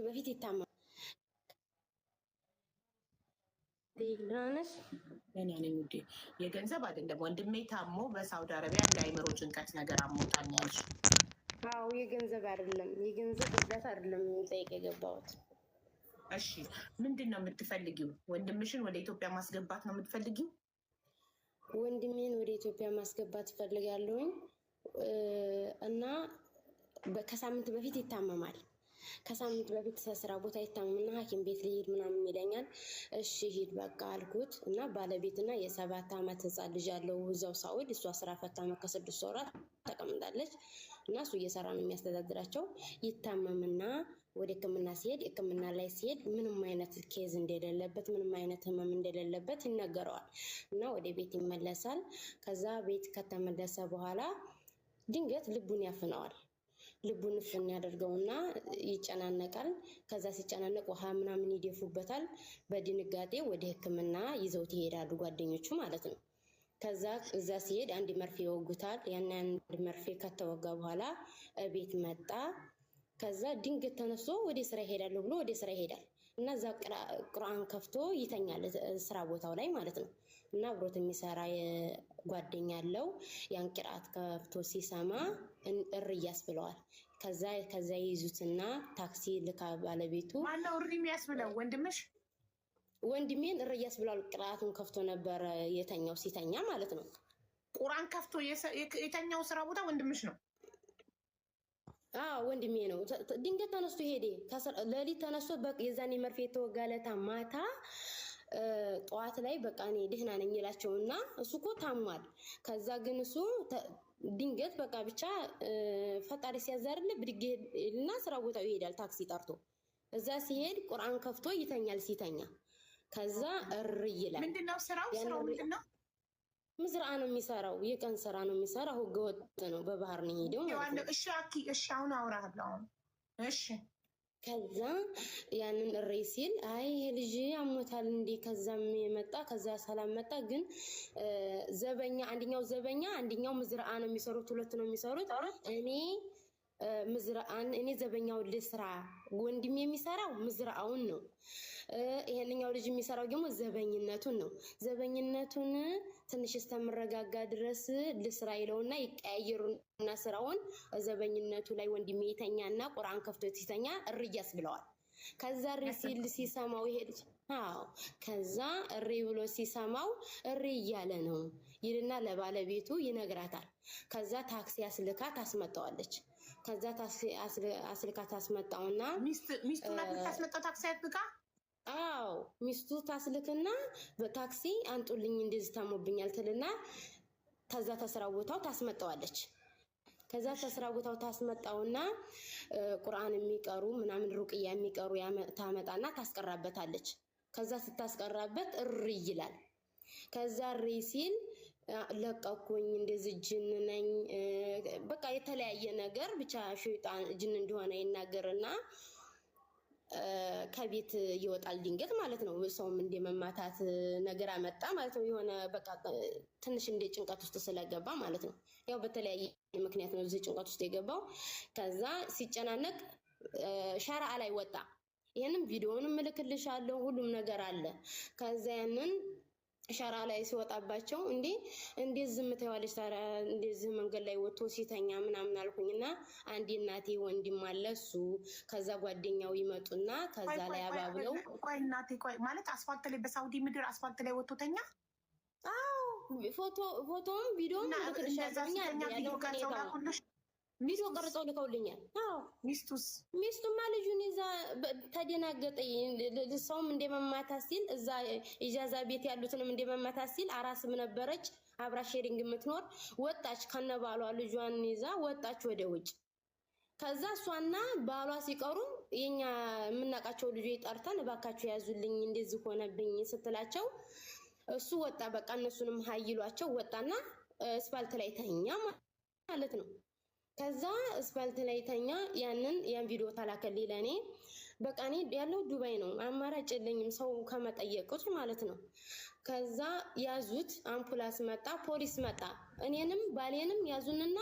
በፊት ይታመማል። ዲግናነስ እኔ ነኝ ውዴ። የገንዘብ አይደለም ወንድሜ ታሞ በሳውዲ አረቢያ እንደ አይምሮ ጭንቀት ነገር አሞታል ያልሽ? አዎ የገንዘብ አይደለም፣ የገንዘብ እርዳታ አይደለም ጠይቅ የገባሁት። እሺ ምንድን ነው የምትፈልጊው? ወንድምሽን ወደ ኢትዮጵያ ማስገባት ነው የምትፈልጊው? ወንድሜን ወደ ኢትዮጵያ ማስገባት እፈልጋለሁኝ እና ከሳምንት በፊት ይታመማል። ከሳምንት በፊት ስራ ቦታ ይታመምና ሐኪም ቤት ሊሄድ ምናምን ይለኛል። እሺ ሂድ በቃ አልኩት እና ባለቤትና የ7 ዓመት ህፃን ልጅ ያለው እዛው ሳውዲ፣ እሷ ስራ ፈታ ከ6 ወራት ተቀምጣለች እና እሱ እየሰራ ነው የሚያስተዳድራቸው። ይታመምና ወደ ህክምና ሲሄድ ህክምና ላይ ሲሄድ ምንም አይነት ኬዝ እንደሌለበት ምንም አይነት ህመም እንደሌለበት ይነገረዋል እና ወደ ቤት ይመለሳል። ከዛ ቤት ከተመለሰ በኋላ ድንገት ልቡን ያፍነዋል። ልቡን ፍን ያደርገውና ይጨናነቃል። ከዛ ሲጨናነቅ ውሃ ምናምን ይደፉበታል። በድንጋጤ ወደ ህክምና ይዘውት ይሄዳሉ ጓደኞቹ ማለት ነው። ከዛ እዛ ሲሄድ አንድ መርፌ ይወጉታል። ያን አንድ መርፌ ከተወጋ በኋላ ቤት መጣ። ከዛ ድንገት ተነስቶ ወደ ስራ ይሄዳለሁ ብሎ ወደ ስራ ይሄዳል እና እዛ ቁርአን ከፍቶ ይተኛል ስራ ቦታው ላይ ማለት ነው። እና አብሮት የሚሰራ ጓደኛ አለው። ያን ቂርአት ከፍቶ ሲሰማ እርያስ ብለዋል። ከዛ ይይዙትና ታክሲ ልካ ባለቤቱ ማነው እሪ የሚያስብለው? ወንድምሽ? ወንድሜን እርያስ ብለዋል። ቂርአቱን ከፍቶ ነበረ የተኛው ሲተኛ ማለት ነው። ቁርአን ከፍቶ የተኛው ስራ ቦታ ወንድምሽ ነው? ወንድሜ ነው። ድንገት ተነስቶ ሄደ። ሌሊት ተነስቶ የዛኔ መርፌ የተወጋለታ ማታ ጠዋት ላይ በቃ እኔ ደህና ነኝ ይላቸውና እሱ እኮ ታሟል። ከዛ ግን እሱ ድንገት በቃ ብቻ ፈጣሪ ሲያዛርል ብድግና ስራ ቦታው ይሄዳል ታክሲ ጠርቶ። እዛ ሲሄድ ቁርአን ከፍቶ ይተኛል። ሲተኛ ከዛ እር ይላል። ምንድነው ስራው? ስራው ምንድነው? ምዝርዓ ነው የሚሰራው። የቀን ስራ ነው የሚሰራው። ህገወጥ ነው። በባህር ነው ሄደው ማለት ነው። እሺ አሁን አውራለሁ። እሺ ከዛ ያንን እሬ ሲል አይ ልጅ አሞታል እንዴ? ከዛም የመጣ ከዛ ሰላም መጣ። ግን ዘበኛ አንደኛው ዘበኛ አንደኛው ምዝርዓ ነው የሚሰሩት። ሁለት ነው የሚሰሩት። እኔ ዘበኛውን ልስራ፣ ወንድም የሚሰራው ምዝርዓውን ነው። ይሄንኛው ልጅ የሚሰራው ደግሞ ዘበኝነቱን ነው። ዘበኝነቱን ትንሽ እስከምረጋጋ ድረስ ልስራ ይለውና ይቀያየሩና ስራውን ዘበኝነቱ ላይ ወንድሜ ይተኛና ቁርአን ከፍቶ ሲተኛ እርያስ ብለዋል። ከዛ እሪ ሲል ሲሰማው ይሄድ ከዛ እሪ ብሎ ሲሰማው እሪ እያለ ነው ይልና ለባለቤቱ ይነግራታል። ከዛ ታክሲ አስልካ ታስመጣዋለች። ከዛ ታክሲ አስልካ ታስመጣውና ሚስቱ ናት ታስመጣው ታክሲ አስልካ። ሚስቱ ታስልክና በታክሲ አንጡልኝ እንደዚህ ታሞብኛል ትልና ከዛ ተስራ ቦታው ታስመጣዋለች። ከዛ ተስራ ቦታው ታስመጣውና ቁርአን የሚቀሩ ምናምን ሩቅያ የሚቀሩ ታመጣና ታስቀራበታለች። ከዛ ስታስቀራበት እሪ ይላል። ከዛ እሪ ሲል ለቀኩኝ እንደዚህ ጅን ነኝ በቃ የተለያየ ነገር ብቻ ሸይጣን ጅን እንደሆነ ይናገርና ከቤት ይወጣል ድንገት ማለት ነው። ሰውም እንደመማታት ነገር አመጣ ማለት ነው። የሆነ በቃ ትንሽ እንደ ጭንቀት ውስጥ ስለገባ ማለት ነው። ያው በተለያየ ምክንያት ነው እዚህ ጭንቀት ውስጥ የገባው። ከዛ ሲጨናነቅ ሸራ ላይ ወጣ። ይሄንን ቪዲዮውንም እልክልሻለሁ፣ ሁሉም ነገር አለ። ከዛ ያንን ሸራ ላይ ሲወጣባቸው እንዴ ዝም ትይዋለሽ ታዲያ እንደዚህ መንገድ ላይ ወጥቶ ሲተኛ ምናምን አልኩኝና አንዴ እናቴ ወንድም አለ እሱ ከዛ ጓደኛው ይመጡና ከዛ ላይ አባብለው ቆይ እናቴ ቆይ ማለት አስፋልት ላይ በሳውዲ ምድር አስፋልት ላይ ወጥቶ ተኛ? ፎቶውን ቪዲዮውን ልክልሻለሁ ያለው ሁኔታ ቪዲዮ ቀርጸው ልከውልኛል። ሚስቱማ ልጁን ይዛ ተደናገጠ። ሰውም እንደመማታት ሲል እዛ ኢጃዛ ቤት ያሉትንም እንደመማታት ሲል አራስም ነበረች አብራ ሼሪንግ የምትኖር ወጣች። ከነባሏ ልጇን ይዛ ወጣች ወደ ውጭ። ከዛ እሷና ባሏ ሲቀሩ የኛ የምናውቃቸው ልጆች ጠርተን እባካችሁ ያዙልኝ እንደዚህ ሆነብኝ ስትላቸው እሱ ወጣ። በቃ እነሱንም ሀይሏቸው ወጣና አስፋልት ላይ ተኛ ማለት ነው። ከዛ አስፋልት ላይ ተኛ። ያን ቪዲዮ ተላከልኝ ለኔ። በቃ እኔ ያለው ዱባይ ነው፣ አማራጭ የለኝም ሰው ከመጠየቁት ማለት ነው። ከዛ ያዙት፣ አምፑላንስ መጣ፣ ፖሊስ መጣ። እኔንም ባሌንም ያዙንና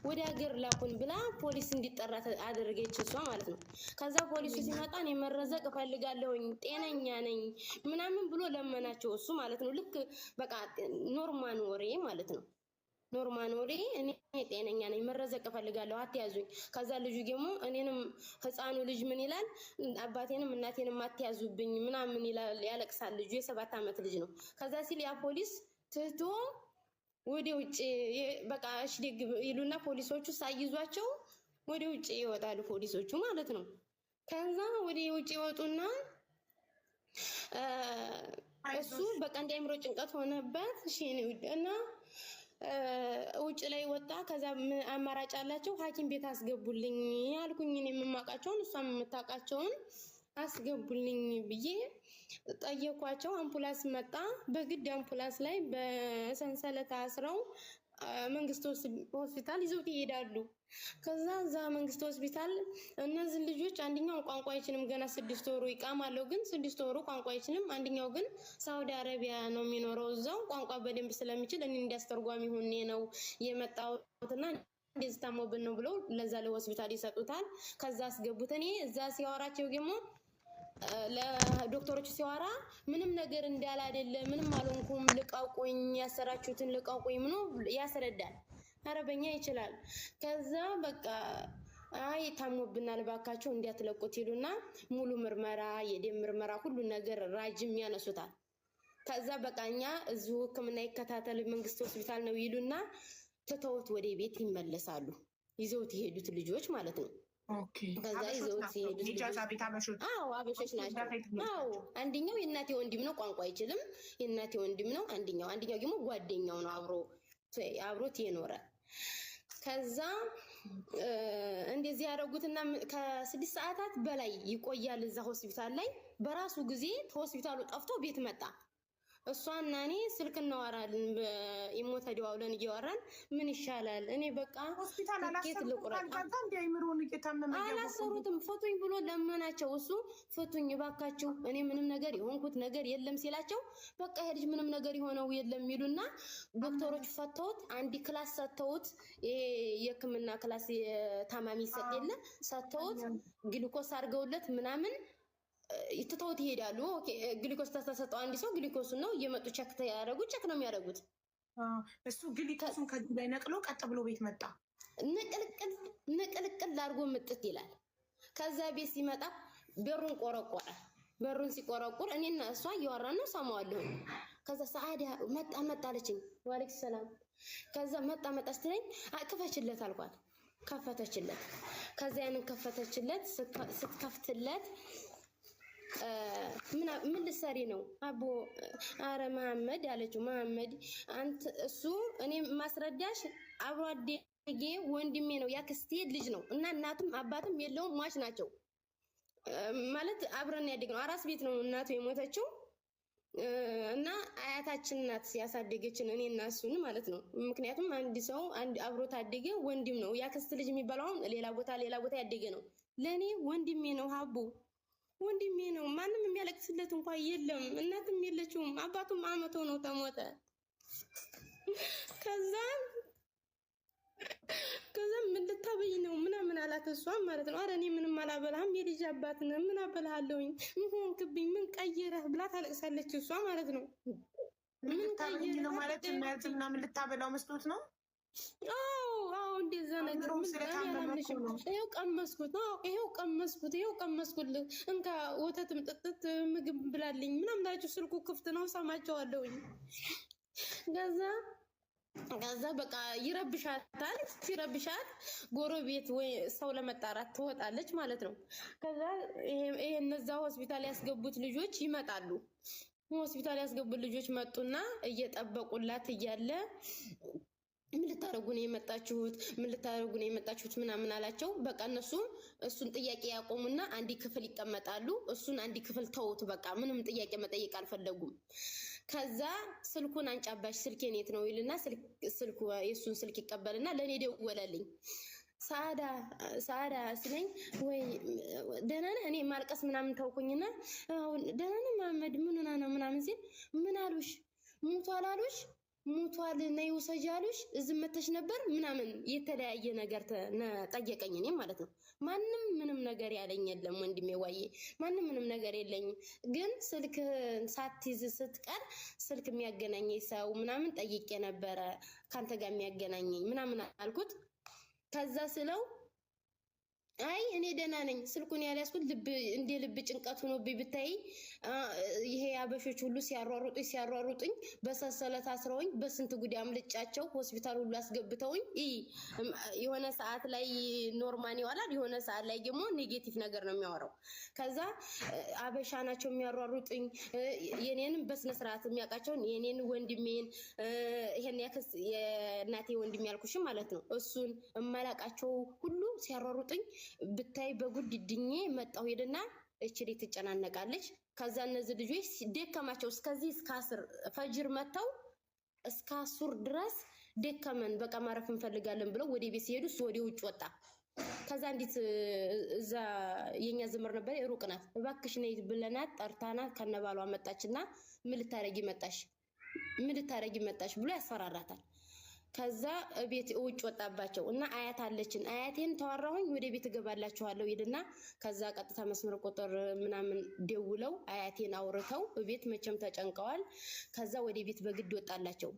ወደ ሀገር ላኩን ብላ ፖሊስ እንዲጠራ አደረገች እሷ ማለት ነው። ከዛ ፖሊሱ ሲመጣ እኔ መረዘቅ እፈልጋለሁኝ ጤነኛ ነኝ ምናምን ብሎ ለመናቸው እሱ ማለት ነው። ልክ በቃ ኖርማል ወሬ ማለት ነው። ኖርማል ወሬ እኔ ጤነኛ ነኝ መረዘቅ እፈልጋለሁ አትያዙኝ። ከዛ ልጁ ደግሞ እኔንም ህፃኑ ልጅ ምን ይላል አባቴንም እናቴንም አትያዙብኝ ምናምን ይላል ያለቅሳል። ልጁ የ7 ዓመት ልጅ ነው። ከዛ ሲል ያ ፖሊስ ትቶ ወደ ውጭ በቃ እሺ ደግ ይሉና ፖሊሶቹ ሳይዟቸው ወደ ውጭ ይወጣሉ ፖሊሶቹ ማለት ነው። ከዛ ወደ ውጭ ይወጡና እሱ በቃ እንዳይምሮ ጭንቀት ሆነበት እሺ እና ውጭ ላይ ወጣ። ከዛ አማራጭ አላቸው ሐኪም ቤት አስገቡልኝ ያልኩኝ እኔ የምማቃቸውን እሷም የምታውቃቸውን አስገቡልኝ ብዬ ጠየኳቸው። አምቡላንስ መጣ። በግድ አምቡላንስ ላይ በሰንሰለት አስረው መንግስት ሆስፒታል ይዘውት ይሄዳሉ። ከዛ እዛ መንግስት ሆስፒታል እነዚህ ልጆች አንደኛው ቋንቋ አይችልም ገና 6 ወሩ ይቃማለው፣ ግን 6 ወሩ ቋንቋ አይችልም። አንደኛው ግን ሳውዲ አረቢያ ነው የሚኖረው እዛው ቋንቋ በደንብ ስለሚችል እኔ እንዲያስተርጓሚ ሆኜ ነው የመጣሁትና እንደዚህ ታሞብን ነው ብለው ለዛ ለሆስፒታል ይሰጡታል። ከዛ አስገቡት። እኔ እዛ ሲያወራቸው ደግሞ ለዶክተሮቹ ሲያወራ ምንም ነገር እንዳለ አይደለ ምንም አልሆንኩም ልቀቁኝ ያሰራችሁትን ልቀቁኝ ምኑ ያስረዳል። አረበኛ ይችላል። ከዛ በቃ አይ ታሞብናል ባካችሁ እንዲያትለቁት ይሉና ሙሉ ምርመራ የደም ምርመራ ሁሉ ነገር ራጅም ያነሱታል። ከዛ በቃኛ እዚሁ ሕክምና ይከታተል መንግስት ሆስፒታል ነው ይሉና ትተውት ወደ ቤት ይመለሳሉ። ይዘውት የሄዱት ልጆች ማለት ነው። ከዛ ይዘውት ሲሄዱ አበሾች ናቸው። አዎ አንደኛው የእናቴ ወንድም ነው ቋንቋ አይችልም። የእናቴ ወንድም ነው አንደኛው ደግሞ ጓደኛው ነው አብሮት የኖረ። ከዛ እንደዚህ ያደረጉትና ከ6 ሰዓታት በላይ ይቆያል እዛ ሆስፒታል ላይ። በራሱ ጊዜ ከሆስፒታሉ ጠፍቶ ቤት መጣ። እሷና እኔ ስልክ እናወራለን በኢሞ ተደዋውለን እያወራን ምን ይሻላል እኔ በቃ ሆስፒታል አላሰሩትም ፍቱኝ ብሎ ለመናቸው። እሱ ፍቱኝ ባካችሁ እኔ ምንም ነገር የሆንኩት ነገር የለም ሲላቸው በቃ ይሄ ልጅ ምንም ነገር የሆነው የለም ይሉና ዶክተሮች ፈተውት አንድ ክላስ ሰተውት የሕክምና ክላስ ታማሚ ይሰጥ የለ ሰተውት ግሉኮስ አድርገውለት ምናምን ይተውት ይሄዳሉ። ኦኬ ግሉኮስ ተሰጠው አንድ ሰው ግሉኮስ ነው እየመጡ ቼክ ነው የሚያደርጉት። እሱ ግሉኮሱን ከዚህ ላይ ነቅሎ ቀጥ ብሎ ቤት መጣ። ንቅልቅል አድርጎ ምጥት ይላል። ከዛ ቤት ሲመጣ በሩን ቆረቆረ። በሩን ሲቆረቁር እኔና እሷ እያወራን ነው ሰማዋለሁ። ከዛ ሰዓዳ መጣለችኝ። ወአለይኩም ሰላም። ከዛ መጣ ስትለኝ ክፈችለት አልኳት። ከፈተችለት። ከዛ ያንን ከፈተችለት። ስትከፍትለት ምን ልትሰሪ ነው አቦ? አረ መሐመድ አለችው። መሐመድ አንተ እሱ እኔ ማስረዳሽ አብሮ አደጌ ወንድሜ ነው ያክስቴ ልጅ ነው እና እናቱም አባትም የለውም ሟች ናቸው ማለት አብረን ያደግነው አራስ ቤት ነው እናቱ የሞተችው እና አያታችን ናት ያሳደገችን እኔ እና እሱን ማለት ነው። ምክንያቱም አንድ ሰው አብሮ ታደገ ወንድም ነው ያክስት ልጅ የሚባለው ሌላ ቦታ ያደገ ነው። ለኔ ወንድሜ ነው ሀቡ ወንድሜ ነው። ማንም የሚያለቅስለት እንኳን የለም። እናትም የለችውም። አባቱም አመቶ ነው ተሞተ። ከዛ ምን ልታበይ ነው ምናምን አላት እሷ ማለት ነው። አረ እኔ ምንም አላበላህም የልጅ አባት ነህ ምን አበላሃለሁኝ ምን ሆንክብኝ ምን ቀየረህ ብላ ታለቅሳለች እሷ ማለት ነው። ምን ታበይ ነው ማለት ምናምን ልታበላው መስሎት ነው። አዎ እንደዛ ነገር ይሄው ቀመስኩት እንካ ወተትም ጥጥት ምግብ ብላልኝ ምናምን አላችሁ። ስልኩ ክፍት ነው ሰማቸዋለሁኝ። ከዛ በቃ ይረብሻታል። ሲረብሻት ጎረቤት ወይ ሰው ለመጣራት ትወጣለች ማለት ነው። ከዛ ይሄ እነዛ ሆስፒታል ያስገቡት ልጆች ይመጣሉ። ሆስፒታል ያስገቡት ልጆች መጡና እየጠበቁላት እያለ ምን ልታረጉ ነው የመጣችሁት ምናምን አላቸው። በቃ እሱን ጥያቄ ያቆሙና አንድ ክፍል ይቀመጣሉ። እሱን አንድ ክፍል ተውት በቃ ምንም ጥያቄ መጠየቅ አልፈለጉም። ከዛ ስልኩን አንጫባሽ ስልኬን የት ነው ይልና የሱን ስልክ ይቀበልና ለኔ ደወለልኝ። ሰዓዳ ስለኝ ወይ ደህና ነህ? እኔ ማልቀስ ምናምን ተውኩኝና ደህና ነህ መሐመድ ምን ሆና ነው ምናምን ሲል ምን አሉሽ ሙቷል አሉሽ ሙቷል ነይ ውሰጃሉሽ እዚህ መተሽ ነበር ምናምን የተለያየ ነገር ጠየቀኝ። እኔ ማለት ነው ማንም ምንም ነገር ያለኝ የለም ወንድሜ ዋዬ፣ ማንም ምንም ነገር የለኝም። ግን ስልክ ሳትይዝ ስትቀር ስልክ የሚያገናኘኝ ሰው ምናምን ጠይቄ ነበረ ካንተ ጋር የሚያገናኘኝ ምናምን አልኩት። ከዛ ስለው አይ እኔ ደህና ነኝ፣ ስልኩን ያልያዝኩት እንደ ልብ ጭንቀት ሆኖብኝ ብታይ ይሄ አበሾች ሁሉ ሲያሯሩጡኝ በሰንሰለት አስረውኝ በስንት ጉድ አምልጫቸው ሆስፒታል ሁሉ አስገብተውኝ የሆነ ሰዓት ላይ ኖርማል ይዋላል፣ የሆነ ሰዓት ላይ ደግሞ ኔጌቲቭ ነገር ነው የሚያወራው። ከዛ አበሻ ናቸው የሚያሯሩጡኝ። የኔንም በስነ ስርዓት የሚያውቃቸውን የኔን ወንድሜን ይሄን ያክስ የእናቴ ወንድሜ ያልኩሽ ማለት ነው እሱን እማላቃቸው ሁሉ ሲያሯሩጡኝ ብታይ በጉድ ድኜ መጣሁ። ሄደና እችሊ ትጨናነቃለች። ከዛ እነዚህ ልጆች ደከማቸው እስከዚህ እስከ 10 ፈጅር መተው እስከ 10 ድረስ ደከመን፣ በቃ ማረፍ እንፈልጋለን ብለው ወደ ቤት ሲሄዱ እሱ ወደ ውጭ ወጣ። ከዛ እንዴት እዛ የኛ ዘመር ነበር ሩቅ ናት፣ እባክሽ ነይ ብለናት ጠርታናት ከነባሏ መጣችና ምን ልታረጊ መጣሽ ብሎ ያስፈራራታል። ከዛ ቤት ውጭ ወጣባቸው እና አያት አለችን፣ አያቴን ተዋራሁኝ ወደ ቤት እገባላችኋለሁ ይልና ከዛ ቀጥታ መስመር ቁጥር ምናምን ደውለው አያቴን አውርተው ቤት መቼም ተጨንቀዋል። ከዛ ወደ ቤት በግድ ወጣላቸው።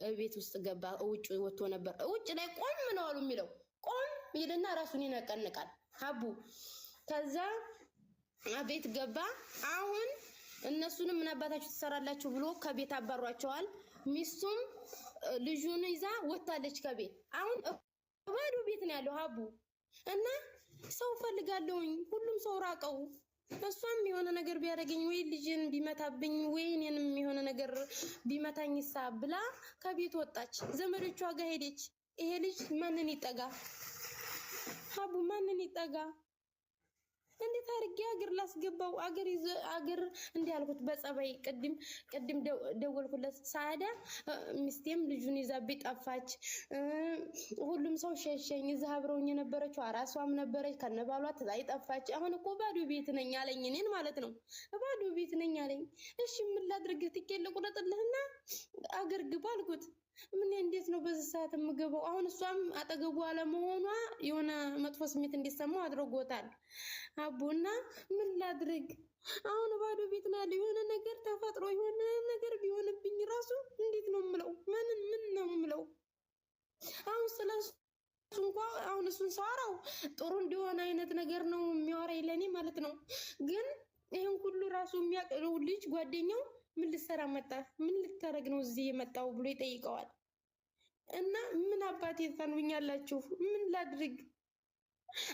ቤት ውስጥ ገባ። ውጭ ወጥቶ ነበር። ውጭ ላይ ቆም ነው አሉ የሚለው ቆም ይልና ራሱን ይነቀንቃል ሀቡ። ከዛ ቤት ገባ። አሁን እነሱንም ምን አባታችሁ ትሰራላችሁ ብሎ ከቤት አባሯቸዋል። ሚስቱም ልጁን ይዛ ወጣለች ከቤት። አሁን ባዶ ቤት ነው ያለው ሀቡ እና ሰው ፈልጋለሁኝ። ሁሉም ሰው ራቀው። እሷም የሆነ ነገር ቢያደርገኝ ወይ ልጅን ቢመታብኝ ወይ እኔንም የሆነ ነገር ቢመታኝ ብላ ከቤት ወጣች። ዘመዶቿ ጋር ሄደች። ይሄ ልጅ ማንን ይጠጋ ሀቡ? ማንን ይጠጋ? እንዴት አድርጌ አገር ላስገባው? አገር እንዲህ አልኩት በጸባይ። ቅድም ደወልኩለት ሳዳ ሚስቴም ልጁን ይዛብኝ ጠፋች። ሁሉም ሰው ሸሸኝ። እዛ አብረውኝ የነበረችው አራሷም ነበረች ከነባሏ ትላይ ጠፋች። አሁን እኮ ባዶ ቤት ነኝ አለኝ። እኔን ማለት ነው ባዶ ቤት ነኝ አለኝ። እሺ ምን ላድርግ? ትኬት ልቁረጥልህና አገር ግባ አልኩት። ምን እንዴት ነው በዚህ ሰዓት የምገባው? አሁን እሷም አጠገቡ አለመሆኗ የሆነ መጥፎ ስሜት እንዲሰማው አድርጎታል አቡና ምን ላድርግ? አሁን ባዶ ቤት ነው ያለው። የሆነ ነገር ተፈጥሮ የሆነ ነገር ቢሆንብኝ ራሱ እንዴት ነው የምለው? ምን ነው የምለው? አሁን ስለሱ እንኳን አሁን እሱን ሳወራው ጥሩ እንደሆነ አይነት ነገር ነው የሚያወራኝ ለኔ ማለት ነው። ግን ይሄን ሁሉ ራሱ የሚያቀርው ልጅ ጓደኛው ምን ልትሰራ መጣ? ምን ልታረግ ነው እዚህ የመጣው ብሎ ይጠይቀዋል። እና ምን አባቴ ታንውኛላችሁ? ምን ላድርግ?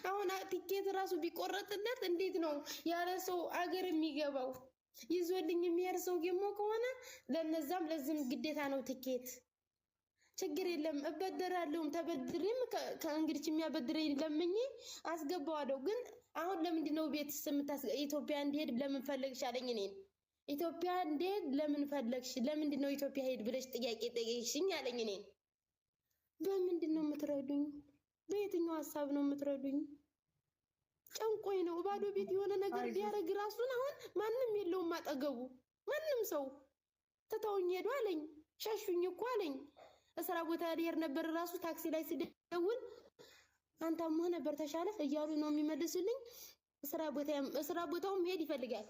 አሁን ቲኬት ራሱ ቢቆረጥለት እንዴት ነው ያለ ሰው አገር የሚገባው? ይዞልኝ የሚሄድ ሰው ደግሞ ከሆነ ለነዛም ለዚህም ግዴታ ነው ቲኬት። ችግር የለም እበደራለሁም ተበድሬም ከእንግዲህ የሚያበድረኝ ለምኜ አስገባዋለሁ። ግን አሁን ለምንድን ነው ቤት ኢትዮጵያ እንዲሄድ ለምን ፈለግሽ አለኝ እኔን። ኢትዮጵያ እንዴት ለምን ፈለግሽ? ለምንድን ነው ኢትዮጵያ ሄድ ብለሽ ጥያቄ ጠየቅሽኝ አለኝ እኔን። በምንድን ነው የምትረዱኝ? በየትኛው ሀሳብ ነው የምትረዱኝ? ጨንቆኝ ነው። ባዶ ቤት የሆነ ነገር ቢያደርግ ራሱን አሁን ማንም የለውም አጠገቡ። ማንም ሰው ትተውኝ ሄዱ አለኝ። ሸሹኝ እኮ አለኝ። እስራ ቦታ ልሄድ ነበር ራሱ ታክሲ ላይ ስደውል አንተማ ነበር ተሻለ እያሉ ነው የሚመልሱልኝ። እስራ ቦታውም ሄድ ይፈልጋል።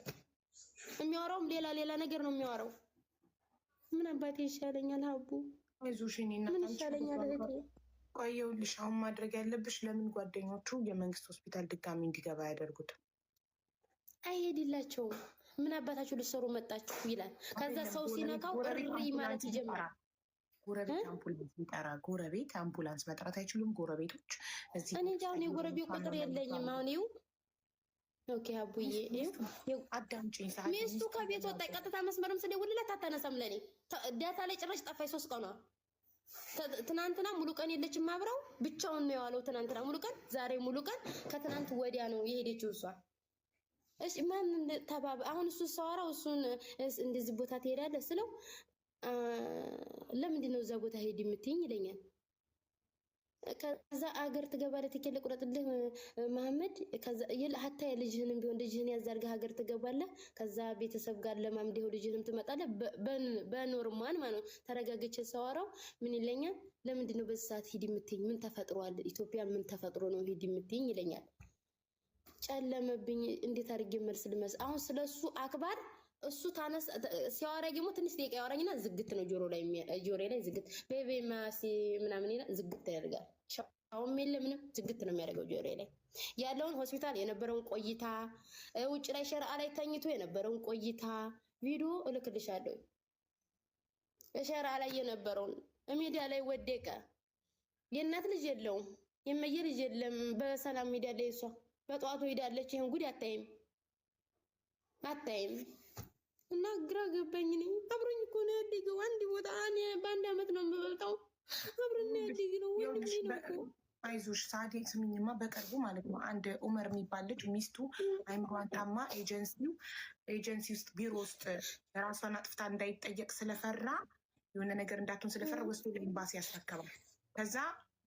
የሚያወራውም ሌላ ነገር ነው የሚያወራው። ምን አባቴ ይሻለኛል ሀቡ? ምን ይሻለኛል እህቴ? ቆየውልሽ። አሁን ማድረግ ያለብሽ ለምን ጓደኞቹ የመንግስት ሆስፒታል ድጋሚ እንዲገባ ያደርጉት? አይሄድላቸውም። ምን አባታችሁ ልትሰሩ መጣችሁ ይላል። ከዛ ሰው ሲነካው እሪ ማለት ይጀምራል። ጎረቤት አምቡላንስ ቢጠራ ጎረቤት አምቡላንስ መጥራት አይችሉም? ጎረቤቶች እዚህ እኔ እንጃ። አሁን የጎረቤት ቁጥር የለኝም። አሁን ይኸው ኦኬ አቡዬ አዳምጪኝ። ሚስቱ ከቤት ወጣ። ቀጥታ መስመርም ስደውልላት አታነሳም። ለኔ ዳታ ላይ ጭራሽ ጠፋኝ። 3 ቀኗ። ትናንትና ሙሉ ቀን የለችም። አብረው ብቻውን ነው የዋለው። ትናንትና ሙሉ ቀን፣ ዛሬ ሙሉ ቀን። ከትናንት ወዲያ ነው የሄደችው እሷ። እሺ ማን ተባብ አሁን እሱ ሰዋራው እሱን እንደዚህ ቦታ ትሄዳለህ ስለው ለምንድን ነው እዛ ቦታ ሄድ የምትይኝ ይለኛል። ከዛ አገር ትገባለህ። ትኬት ልቁረጥልህ መሐመድ። ከዛ ሀታ የልጅህንም ቢሆን ልጅህን ያዛርገህ ሀገር ትገባለህ። ከዛ ቤተሰብ ጋር ለማምደው ልጅህንም ትመጣለህ። በኖርማል ማለት ነው። ተረጋግቼ ሳወራው ምን ይለኛል? ለምንድን ነው በዚህ ሰዓት ሂድ የምትይኝ? ምን ተፈጥሯል? ኢትዮጵያ ምን ተፈጥሮ ነው ሂድ የምትይኝ ይለኛል። ጨለመብኝ። እንዴት አድርጌ መልስ ልመስ? አሁን ስለሱ አክባር እሱ ታነስ ሲያወራ ደግሞ ትንሽ ደቂቃ ያወራኝና ዝግት ነው ጆሮ ላይ ዝግት በቤማሲ ምናምን ዝግት ያደርጋል። ሻውም የለ ምንም ዝግት ነው የሚያደርገው ጆሮ ላይ ያለውን ሆስፒታል የነበረውን ቆይታ ውጭ ላይ ሸርዓ ላይ ተኝቶ የነበረውን ቆይታ ቪዲዮ እልክልሻለሁ። ሸርዓ ላይ የነበረውን ሜዲያ ላይ ወደቀ። የእናት ልጅ የለውም የመየ ልጅ የለም። በሰላም ሜዲያ ላይ እሷ በጠዋቱ ሄዳለች። ይሄን ጉድ አታይም እና ግራ ገባኝ። ነኝ አብሮኝ እኮ ነው ያደገው አንድ ቦታ። እኔ በአንድ አመት ነው የምበልጠው። አብሮኝ ያደግ ነው ወንድሜ ነው። አይዞሽ ሳዲ ስሚኝማ፣ በቅርቡ ማለት ነው አንድ ኡመር የሚባል ልጅ ሚስቱ አይምሯን ታማ ኤጀንሲ ውስጥ ቢሮ ውስጥ ራሷን አጥፍታ እንዳይጠየቅ ስለፈራ የሆነ ነገር እንዳትሆን ስለፈራ ወስዶ ለኤምባሲ ያስረከባል። ከዛ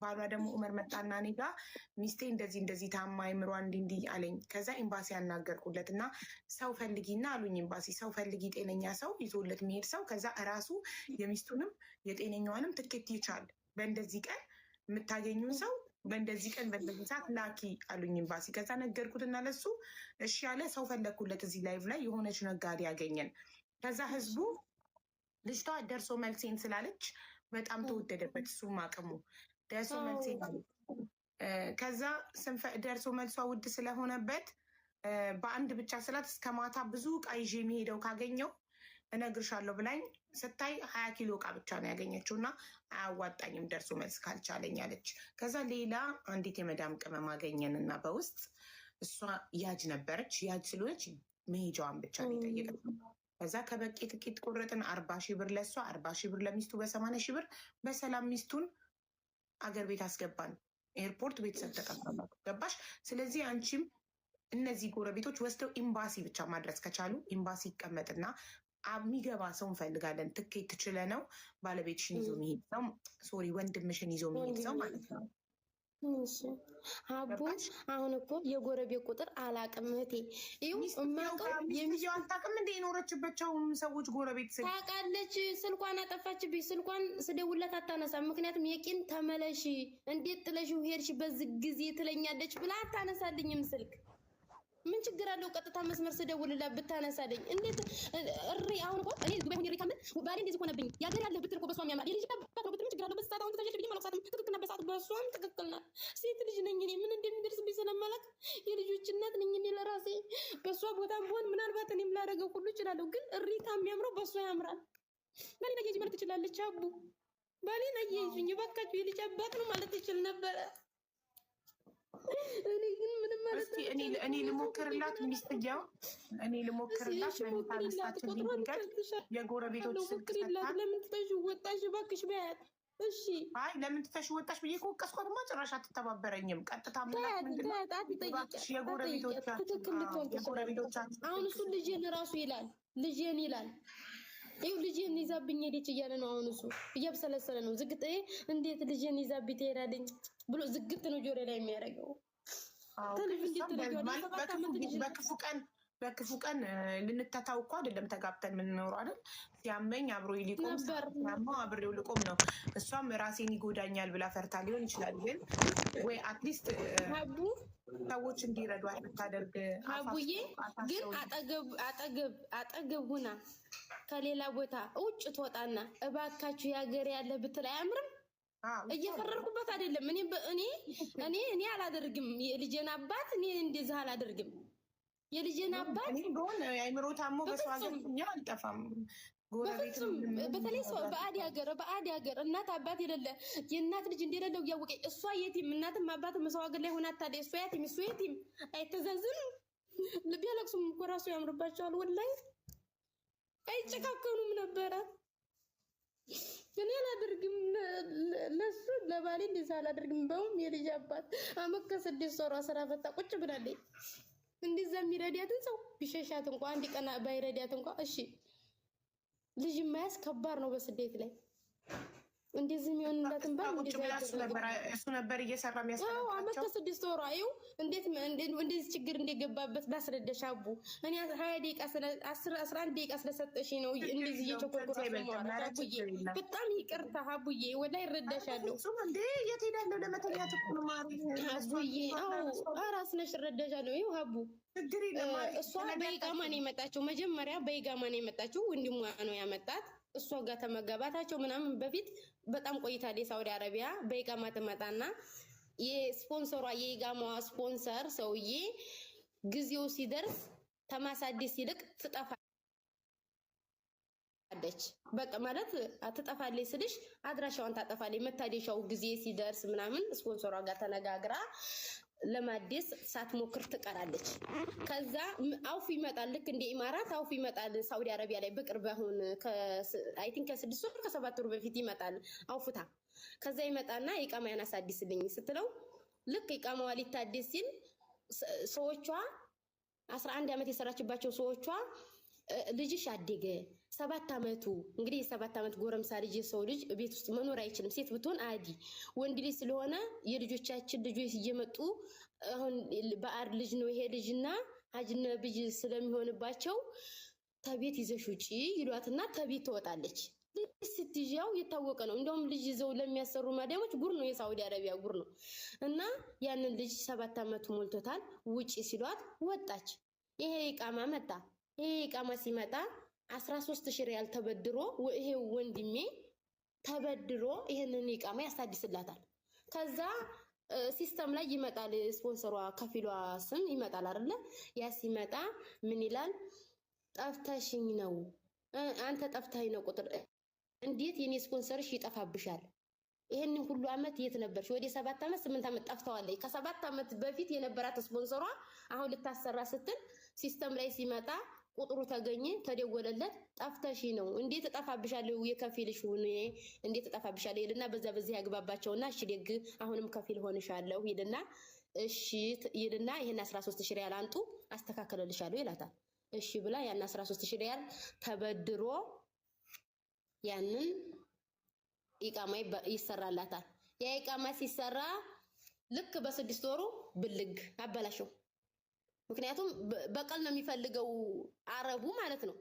ባሏ ደግሞ ኡመር መጣና እኔ ጋ ሚስቴ እንደዚህ ታማ አይምሯ እንዲህ አለኝ። ከዛ ኤምባሲ ያናገርኩለት እና ሰው ፈልጊና አሉኝ። ኤምባሲ ሰው ፈልጊ፣ ጤነኛ ሰው ይዞለት የሚሄድ ሰው። ከዛ እራሱ የሚስቱንም የጤነኛዋንም ትኬት ይቻል በእንደዚህ ቀን የምታገኙን ሰው በእንደዚህ ቀን በእንደዚህ ሰዓት ላኪ አሉኝ ኤምባሲ። ከዛ ነገርኩትና ለሱ እሺ ያለ ሰው ፈለግኩለት። እዚህ ላይቭ ላይ የሆነች ነጋዴ ያገኘን። ከዛ ህዝቡ ልጅቷ ደርሶ መልሴን ስላለች በጣም ተወደደበት። እሱም አቅሙ ደርሶ መልሴን ከዛ ደርሶ መልሷ ውድ ስለሆነበት በአንድ ብቻ ስላት እስከ ማታ ብዙ እቃ ይዤ የሚሄደው ካገኘው እነግርሻለሁ ብላኝ ስታይ 20 ኪሎ እቃ ብቻ ነው ያገኘችው እና አያዋጣኝም ደርሶ መልስ ካልቻለኝ አለች። ከዛ ሌላ አንዲት የመዳም ቅመም አገኘን እና በውስጥ እሷ ያጅ ነበረች። ያጅ ስለሆነች መሄጃዋን ብቻ ነው የጠየቀችው። ከዛ ከበቂ ጥቂት ቆረጥን። 40 ሺህ ብር ለእሷ 40 ሺህ ብር ለሚስቱ በ80 ሺህ ብር በሰላም ሚስቱን አገር ቤት አስገባን። ኤርፖርት ቤተሰብ ተቀበሏት። ገባሽ? ስለዚህ አንቺም እነዚህ ጎረቤቶች ወስደው ኤምባሲ ብቻ ማድረስ ከቻሉ ኤምባሲ ይቀመጥና የሚገባ ሰው እንፈልጋለን። ትኬት ትችለ ነው ባለቤትሽን ይዞ የሚሄድ ሰው ሶሪ ወንድምሽን ይዞ የሚሄድ ሰው ማለት ነው። አቡ አሁን እኮ የጎረቤት ቁጥር አላቅም። እህቴ ሚስትየው አታውቅም እንደ የኖረችባቸውም ሰዎች ጎረቤት ታውቃለች። ስልኳን አጠፋችብኝ። ስልኳን ስደውላት አታነሳም። ምክንያቱም የቂን ተመለሽ እንዴት ጥለሽ ሄድሽ በዚህ ጊዜ ትለኛለች ብላ አታነሳልኝም ስልክ። ምን ችግር አለው? ቀጥታ መስመር ስደውልላት ብታነሳለኝ እንዴት እሪ። አሁን እኮ እኔ ዱባይ ሆኜ ሪካምን ባሌ እንደዚህ ሆነብኝ ያገር ያለ ብትል እኮ በሷም ያማል የልጅ አባት ነው ብትል ምን ችግር አለው? በሰዓት አሁን ተጀጅ ብዬ ማለቅሳትም ትክክልና በሰዓት በሷም ትክክልና ሴት ልጅ ነኝ እኔ ምን እንደሚደርስብኝ ስለማላውቅ የልጆች እናት ነኝ እኔ ለራሴ። በሷ ቦታም ቢሆን ምናልባት እኔም ላደርገው ሁሉ እችላለሁ። ግን እሪታ የሚያምረው በሷ ያምራል። ባሌን አያይዙኝ ማለት ትችላለች። አቡ ባሌን አያይዙኝ እባካችሁ የልጅ አባት ነው ማለት ትችል ነበረ። እኔ ግን ምንም ማለት እኔ ልሞክርላት ሚስትየው እኔ ልሞክርላት ለሚታነሳችን ሊንገድ የጎረቤቶች ስልክ ሰጥታት ለምን ትተሽ ወጣሽ እባክሽ በያት። እሺ አይ ለምን ትተሽ ወጣሽ ብዬ ከወቀስኳትማ ጭራሽ አትተባበረኝም። ቀጥታ ምላት ምንድነው የጎረቤቶቻችን አሁን እሱ ልጄን ራሱ ይላል ልጄን ይላል። ይኸው ልጄን ይዛብኝ ሄደች እያለ ነው። አሁን እሱ እያብሰለሰለ ነው። ዝግጥ እንዴት ልጄን ይዛብኝ ትሄዳለች ብሎ ዝግት ነው ጆሮ ላይ የሚያደርገው። በክፉ ቀን ልንተታው እኮ አይደለም ተጋብተን የምንኖረው አይደል? ሲያመኝ አብሮ ሊቆም ሲያመው አብሬው ልቆም ነው። እሷም ራሴን ይጎዳኛል ብላ ፈርታ ሊሆን ይችላል። ግን ወይ አትሊስት ሰዎች እንዲረዷት ብታደርግ። አቡዬ ግን አጠገብ ሁና ከሌላ ቦታ ውጭ ትወጣና እባካችሁ የሀገር ያለ ብትል አያምርም? እየፈረርኩበት አይደለም። እኔ አላደርግም። የልጄን አባት እኔ እንደዚህ አላደርግም። የልጄን አባት ቢሆን አይምሮ ታሞ በሰው ሀገር አልጠፋም። በተለይ በአዲ ሀገር እናት አባት የሌለ የእናት ልጅ እንደሌለው እያወቀ እሷ የቲም እናትም አባትም ሰው ሀገር ላይ ሆና ታዲያ እሷ የቲም እሱ የቲም አይተዛዝኑም። ልብ ያለቅሱም እኮ ራሱ ያምርባቸዋል። ወላሂ አይጨካከኑም ነበረ። እኔ አላደርግም። ለሱ ለባሌ እንደዛ አላደርግም። በውም የልጅ አባት አመት ከ6 ወሯ ስራ ፈታ ቁጭ ብላለች። እንደዛ የሚረዳትን ሰው ቢሸሻት እንኳ አንድ ቀን ባይረዳት እንኳ እሺ። ልጅ ማያዝ ከባድ ነው በስደት ላይ። እንደዚህ የሚሆንለትን ባል እሱ ነበር እየሰራ የሚያስፈልጋቸው። አመት ከ6 ወሩ አይው እንዴት እንደዚህ ችግር እንደገባበት ባስረዳሽ አቡ። እኔ 20 ደቂቃ 11 ደቂቃ ስለሰጠሽ ነው እንደዚህ እየቸኮልኩ አቡዬ። በጣም ይቅርታ አቡዬ፣ ወላሂ እረዳሻለሁ። እንዴ የት ሄዳለሁ? ለመተኛት እኮ ነው ማሪ አቡዬ። አራስ ነሽ፣ እረዳሻለሁ። ይኸው አቡ እሷ በኢቃማ ነው የመጣችው። መጀመሪያ በኢቃማ ነው የመጣችው። ወንድሟ ነው ያመጣት። እሷ ጋር ተመገባታቸው ምናምን በፊት በጣም ቆይታለች። የሳውዲ አረቢያ በኢቃማ ትመጣና የስፖንሰሯ የኢቃማዋ ስፖንሰር ሰውዬ ጊዜው ሲደርስ ተማሳደስ ይልቅ ትጠፋለች። በቃ ማለት ትጠፋለች ስልሽ አድራሻዋን ታጠፋለች። መታደሻው ጊዜ ሲደርስ ምናምን ስፖንሰሯ ጋር ተነጋግራ ለማደስ ሳትሞክር ትቀራለች። ከዛ አውፍ ይመጣል። ልክ እንደ ኢማራት አውፍ ይመጣል ሳውዲ አረቢያ ላይ በቅርብ አሁን አይ ቲንክ ከ6 ወር ከ7 ወር በፊት ይመጣል አውፍታ። ከዛ ይመጣና ኢቃማያን አሳድስልኝ ስትለው ልክ ኢቃማዋ ሊታደስ ሲል ሰዎቿ 11 ዓመት የሰራችባቸው ሰዎቿ ልጅሽ አደገ 7 ዓመቱ እንግዲህ የ7 ዓመት ጎረምሳ ልጅ የሰው ልጅ ቤት ውስጥ መኖር አይችልም። ሴት ብትሆን አዲ ወንድ ልጅ ስለሆነ የልጆቻችን ልጆች እየመጡ አሁን በአር ልጅ ነው ይሄ ልጅና አጅነብይ ስለሚሆንባቸው ተቤት ይዘሽ ውጪ ይሏትና ተቤት ትወጣለች። ልጅ ስትይዣው የታወቀ ነው። እንደውም ልጅ ይዘው ለሚያሰሩ ማዳሞች ጉር ነው፣ የሳውዲ አረቢያ ጉር ነው። እና ያንን ልጅ 7 ዓመቱ ሞልቶታል ውጪ ሲሏት ወጣች። ይሄ ኢቃማ መጣ። ይሄ ኢቃማ ሲመጣ 13,000 ሪያል ተበድሮ ይሄ ወንድሜ ተበድሮ ይሄንን ኢቃማ ያሳድስላታል። ከዛ ሲስተም ላይ ይመጣል፣ ስፖንሰሯ ከፊሏ ስም ይመጣል አይደለ? ያ ሲመጣ ምን ይላል? ጠፍተሽኝ ነው አንተ ጠፍተኸኝ ነው ቁጥር እንዴት የኔ ስፖንሰርሽ ይጠፋብሻል? ይሄንን ሁሉ አመት የት ነበርሽ? ወደ 7 ዓመት 8 ዓመት ጠፍተዋለች። ከ7 ዓመት በፊት የነበራት ስፖንሰሯ አሁን ልታሰራ ስትል ሲስተም ላይ ሲመጣ ቁጥሩ ተገኘ፣ ተደወለለት። ጠፍተሽ ነው እንዴት እጠፋብሻለሁ? የከፊልሽ ሁኔ እንዴት እጠፋብሻለሁ ይልና በዛ በዚህ ያግባባቸውና እሺ ደግ አሁንም ከፊል ሆንሻለሁ ይልና እሺ ይልና ይሄን 13,000 ሪያል አንጡ አስተካክለልሻለሁ ይላታል። እሺ ብላ ያን 13,000 ሪያል ተበድሮ ያንን ኢቃማ ይሰራላታል። ያ ኢቃማ ሲሰራ ልክ በ6 ወሩ ብልግ አበላሸው። ምክንያቱም በቀል ነው የሚፈልገው አረቡ ማለት ነው።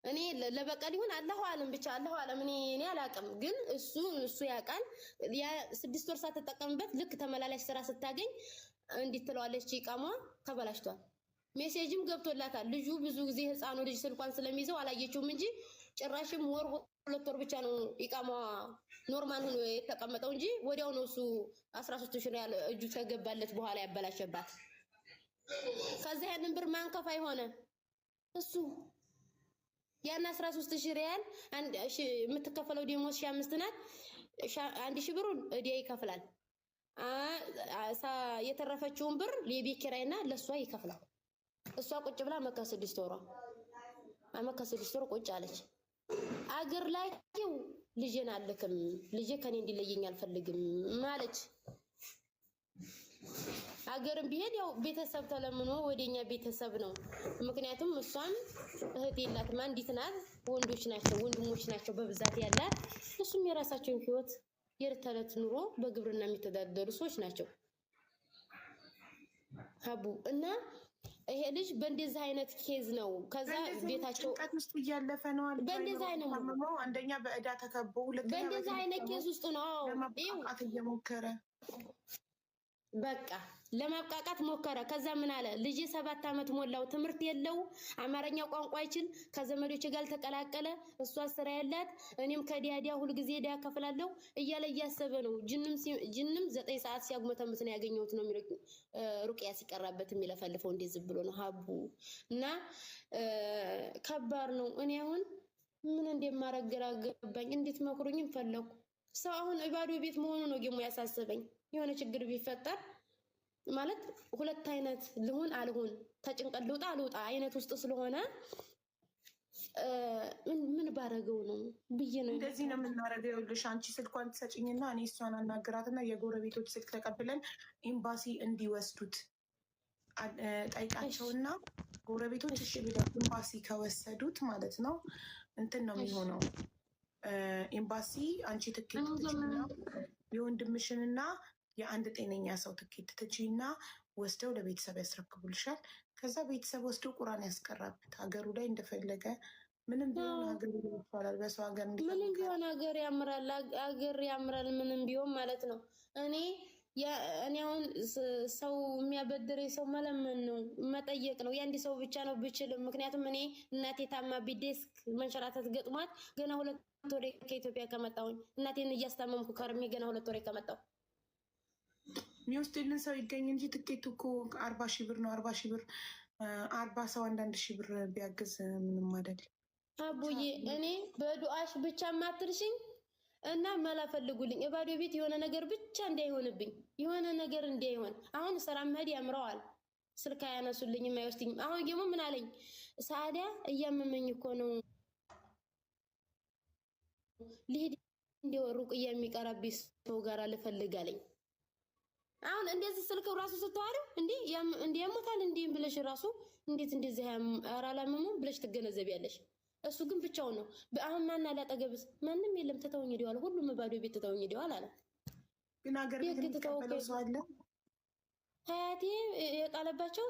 እኔ ለበቀል ይሁን አላሁ አለም ብቻ አላሁ አለም እኔ አላቅም፣ ግን እሱ ያውቃል። ያ 6 ወር ሳትጠቀምበት ልክ ተመላላሽ ስራ ስታገኝ እንዲህ ትለዋለች። ኢቃማ ተበላሽቷል። ሜሴጅም ገብቶላታል። ልጁ ብዙ ጊዜ ህፃኑ ልጅ ስልኳን ስለሚይዘው አላየችውም እንጂ ጭራሽም 2 ወር ብቻ ነው ኢቃማ ኖርማል ሆኖ የተቀመጠው እንጂ ወዲያው ነው እሱ 13,000 ሪያል እጁ ከገባለት በኋላ ያበላሸባት። ከዛ ያንን ብር ማንከፋ የሆነ እሱ ያን 13,000 ሪያል የምትከፈለው ደሞዝ 5,000 ናት። 1,000 ብሩን እዲያ ይከፍላል። የተረፈችውን ብር ለቤት ኪራይና ለሷ ይከፍላል። እሷ ቁጭ ብላ መካ 6 ወሯ መካ 6 ወር ቁጭ አለች። አገር ላይ ልጄን አልክም፣ ልጄ ከኔ እንዲለየኝ አልፈልግም ማለች። አገርም ቢሄድ ያው ቤተሰብ ተለምኖ ወደኛ ቤተሰብ ነው። ምክንያቱም እሷም እህት የላትም፣ አንዲት ናት። ወንዶች ናቸው ወንድሞች ናቸው በብዛት ያላት። እሱም የራሳቸውን ህይወት የዕለት ተዕለት ኑሮ በግብርና የሚተዳደሩ ሰዎች ናቸው ሀቡ። እና ይሄ ልጅ በእንደዚህ አይነት ኬዝ ነው። ከዛ ቤታቸው ጭንቀት ውስጥ እያለፈ ነው አለ። በእንደዚህ አይነት ነው አንደኛ በእዳ ተከቦ፣ ሁለተኛ በእንደዚህ አይነት ኬዝ ውስጥ ነው ለማብቃቃት እየሞከረ በቃ ለማብቃቃት ሞከረ። ከዛ ምን አለ? ልጅ 7 ዓመት ሞላው፣ ትምህርት የለው፣ አማርኛ ቋንቋ አይችል፣ ከዘመዶች ጋር ተቀላቀለ፣ እሷ ስራ ያላት፣ እኔም ከዲያዲያ ሁሉ ጊዜ ዲያ ከፍላለሁ እያለ እያሰበ ነው። ጅንም 9 ሰዓት ሲያጉመተምት ነው ያገኘሁት ነው የሚለው። ሩቅያ ሲቀራበት የሚለፈልፈው እንደዚህ ብሎ ነው ሀቡ። እና ከባድ ነው። እኔ አሁን ምን እንደማረግ ግራ ገባኝ። እንዴት መክሩኝም ፈለኩ። ሰው አሁን ባዶ ቤት መሆኑ ነው ደግሞ ያሳሰበኝ። የሆነ ችግር ቢፈጠር ማለት 2 አይነት ልሁን አልሁን ተጭንቀት ልውጣ አልውጣ አይነት ውስጥ ስለሆነ ምን ባረገው ነው ብዬ ነው። እንደዚህ ነው የምናረገው። ይኸውልሽ አንቺ ስልኳን ትሰጪኝና እኔ እሷን አናግራትና የጎረቤቶች ስልክ ተቀብለን ኤምባሲ እንዲወስዱት ጠይቃቸውና ጎረቤቶች እሺ ብለው ኤምባሲ ከወሰዱት ማለት ነው እንትን ነው የሚሆነው። ኤምባሲ አንቺ ትኬት ትችና የወንድምሽንና የአንድ ጤነኛ ሰው ትኬት ትችና ወስደው ለቤተሰብ ያስረክቡልሻል። ከዛ ቤተሰብ ወስደው ቁራን ያስቀራበት ሀገሩ ላይ እንደፈለገ ምንም ቢሆን ሀገር ይባላል። በሰው ሀገር ምንም ቢሆን ሀገር ያምራል፣ ሀገር ያምራል። ምንም ቢሆን ማለት ነው። እኔ አሁን ሰው የሚያበድረኝ ሰው መለመን ነው መጠየቅ ነው። የአንድ ሰው ብቻ ነው ብችልም፣ ምክንያቱም እኔ እናቴ ታማ ቢዴስክ መንሸራተት ገጥሟት ገና 2 ወሬ ከኢትዮጵያ ከመጣሁኝ እናቴን እያስታመምኩ ከርሜ ገና 2 ወሬ ከመጣሁ የሚወስድልን ሰው ይገኝ እንጂ ትኬቱ እኮ 40 ሺህ ብር ነው። 40 ሺህ ብር 40 ሰው 1 ሺህ ብር ቢያግዝ ምንም አይደል። አቡዬ እኔ በዱአሽ ብቻ ማትርሽኝ እና መላ ፈልጉልኝ። የባዶ ቤት የሆነ ነገር ብቻ እንዳይሆንብኝ፣ የሆነ ነገር እንዳይሆን። አሁን ስራ መሄድ ያምረዋል፣ ስልክ አያነሱልኝም፣ አይወስድኝም። አሁን ደግሞ ምን አለኝ ሰዓዳ እያመመኝ እኮ ነው ልሂድ እንዲወሩቅ የሚቀራብኝ ሰው ጋር ልፈልግ አለኝ። አሁን እንደዚህ ስልክ ራሱ ስተዋሪው እንዴ ያሞታል እንዴ ብለሽ ራሱ እንዴት እንደዚህ አራላመሙ ብለሽ ትገነዘቢያለሽ። እሱ ግን ብቻው ነው። አሁን ማን አለ አጠገብስ? ማንም የለም። ትተውኝ ሄደዋል። ሁሉም ባዶ ቤት ትተውኝ ሄደዋል አለ። ግን ሀገር ቤት የሚቀበለው ሰው አለ። ሀያቴ የጣለባቸው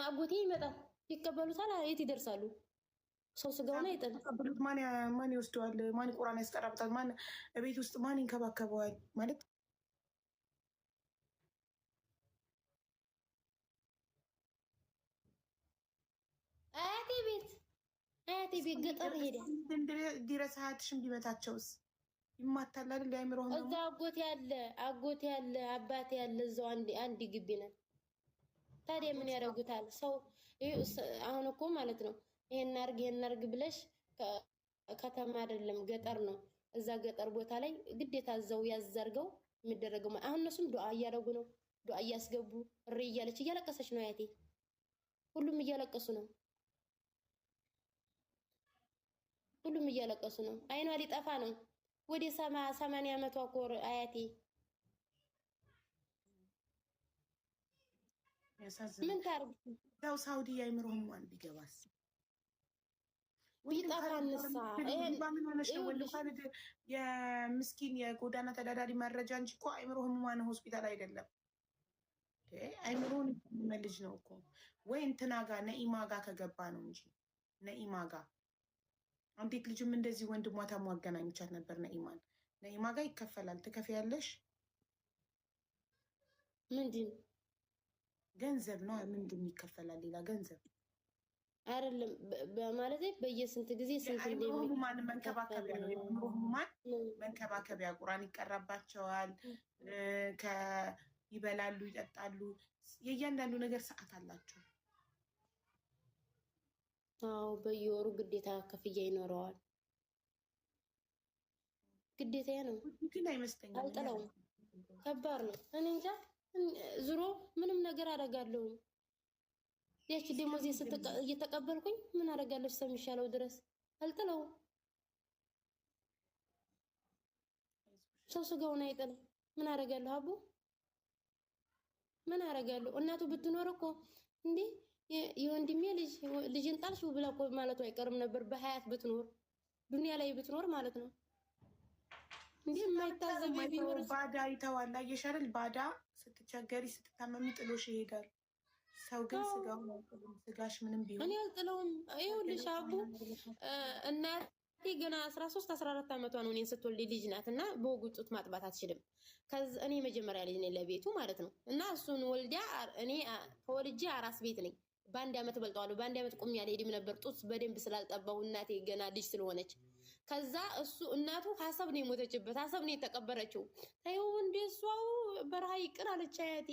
አጎቴ ይመጣል፣ ይቀበሉታል። የት ይደርሳሉ? ሰው ስጋውን አይጠልም። ማን ይወስደዋል? ማን ቁራን ያስቀራብታል? ማን ቤት ውስጥ ማን ይንከባከበዋል? ማለት አያቴ ቤት ገጠር ሄደ ድረስ ሀያትሽን ቢመታቸውስ ይማታል አይደል? ያይምሮ እዛ አጎቴ ያለ አባቴ ያለ እዛው አንድ ግቢ ነን። ታዲያ ምን ያደርጉታል? ሰው አሁን እኮ ማለት ነው ይሄን አርግ ብለሽ ከተማ አይደለም ገጠር ነው። እዛ ገጠር ቦታ ላይ ግዴታ እዛው ያዘርገው የሚደረገው። አሁን እነሱም ዱአ እያደረጉ ነው። ዱአ እያስገቡ እሪ እያለች እያለቀሰች ነው አያቴ። ሁሉም እያለቀሱ ነው። ሁሉም እያለቀሱ ነው። አይኗ ሊጠፋ ነው። ወደ 80 ዓመቷ እኮ አያቴ። ምን ታርግ? ያው ሳውዲ አይምሮ ህሙማን ቢገባስ ቢጠፋንሳ ምን ሆነሽ ነው? ወንድ ካለድ የምስኪን የጎዳና ተዳዳሪ መረጃ እንጂ እኮ አይምሮ ህሙማን ሆስፒታል አይደለም። አይምሮን መልጅ ነው እኮ ወይ እንትና ጋ ነኢማ ጋ ከገባ ነው እንጂ ነኢማ ጋ አንዲት ልጅም እንደዚህ ወንድሟ ታሞ አገናኝቻት ነበር። ነኢማ ጋር ይከፈላል። ትከፍያለሽ። ምንድን ገንዘብ ነው? ምንድን ይከፈላል? ሌላ ገንዘብ አይደለም በማለት በየስንት ጊዜ ስንት ህሙማን መንከባከቢያ ነው። የአእምሮ ህሙማን መንከባከቢያ ቁራን ይቀራባቸዋል። ይበላሉ፣ ይጠጣሉ። የእያንዳንዱ ነገር ሰዓት አላቸው። አዎ በየወሩ ግዴታ ክፍያ ይኖረዋል። ግዴታ ነው። ግን አይመስለኝም። አልጠላውም። ከባድ ነው። እኔ እንጃ ዙሮ ምንም ነገር አደርጋለሁ። ያቺ ደሞዜ እየተቀበልኩኝ ምን አደርጋለሁ እስከሚሻለው ድረስ አልጠላውም። ሰው ስጋውን አይጥልም። ምን አደርጋለሁ አቡ? ምን አደርጋለሁ? እናቱ ብትኖር እኮ እንዴ የወንድሜ ልጅን ጣልሽ ብላ እኮ ማለቱ አይቀርም ነበር። በሀያት ብትኖር ዱንያ ላይ ብትኖር ማለት ነው። እንዴ የማይታዘብ ቢኖር ባዳ ይተዋል። አየሽ አይደል? ባዳ ስትቸገሪ ስትታመሚ ጥሎሽ ይሄዳል። ሰው ግን ስጋሽ ምንም ቢሆን እኔ አልጥለውም። ይኸውልሽ አቡ እናቴ ገና 13 14 ዓመቷ ነው እኔን ስትወልድ ልጅ ናት እና በወጉ ጡት ማጥባት አትችልም። እኔ መጀመሪያ ልጅ ነኝ ለቤቱ ማለት ነው። እና እሱን ወልዳ እኔ ተወልጄ አራስ ቤት ነኝ። በ1 ዓመት በልጠዋለሁ። በ1 ዓመት ቁሜ አልሄድም ነበር ጡት በደንብ ስላልጠባሁ እናቴ ገና ልጅ ስለሆነች። ከዛ እናቱ ሀሳብ ነው የሞተችበት፣ ሀሳብ ነው የተቀበረችው። ታየው እንደ እሷው በረሃ ይቅር አለች አያቴ።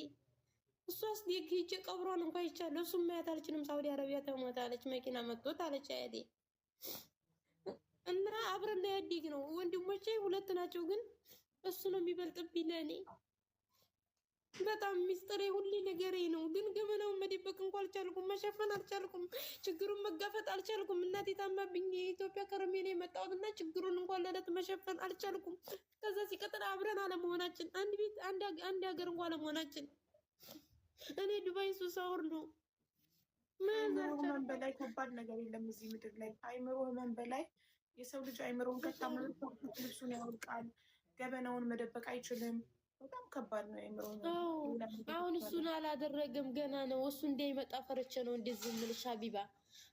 እሷስ ሄጄ ቀብሯን እንኳን ይቻለሁ። እሱም ማየት አልችልም። ሳውዲ አረቢያ ተሞታለች፣ መኪና መጥቶት አለች አያቴ። እና አብረን ላይ ያዲግ ነው። ወንድሞቼ 2 ናቸው፣ ግን እሱ ነው የሚበልጥብኝ ለእኔ። በጣም ሚስጥሬ ሁሌ ነገሬ ነው። ግን ገመናውን መደበቅ እንኳን አልቻልኩም፣ መሸፈን አልቻልኩም፣ ችግሩን መጋፈጥ አልቻልኩም። እናቴ ታማብኝ የኢትዮጵያ ከረሜ ነው የመጣሁት እና ችግሩን እንኳን ለዕለት መሸፈን አልቻልኩም። ከዛ ሲቀጥል አብረን አለመሆናችን፣ አንድ ቤት አንድ ሀገር እንኳን አለመሆናችን። እኔ ዱባይ ሱስ አወር ነው። አይምሮ ህመም በላይ ከባድ ነገር የለም እዚህ ምድር ላይ። አይምሮ ህመም በላይ የሰው ልጅ አይምሮውን ከታመመ ልብሱን ያወልቃል። ገበናውን መደበቅ አይችልም። በጣም ከባድ ነው አይምሮ። አሁን እሱን አላደረገም፣ ገና ነው። እሱ እንዳይመጣ ፈርቼ ነው እንደዚህ የምልሽ ሀቢባ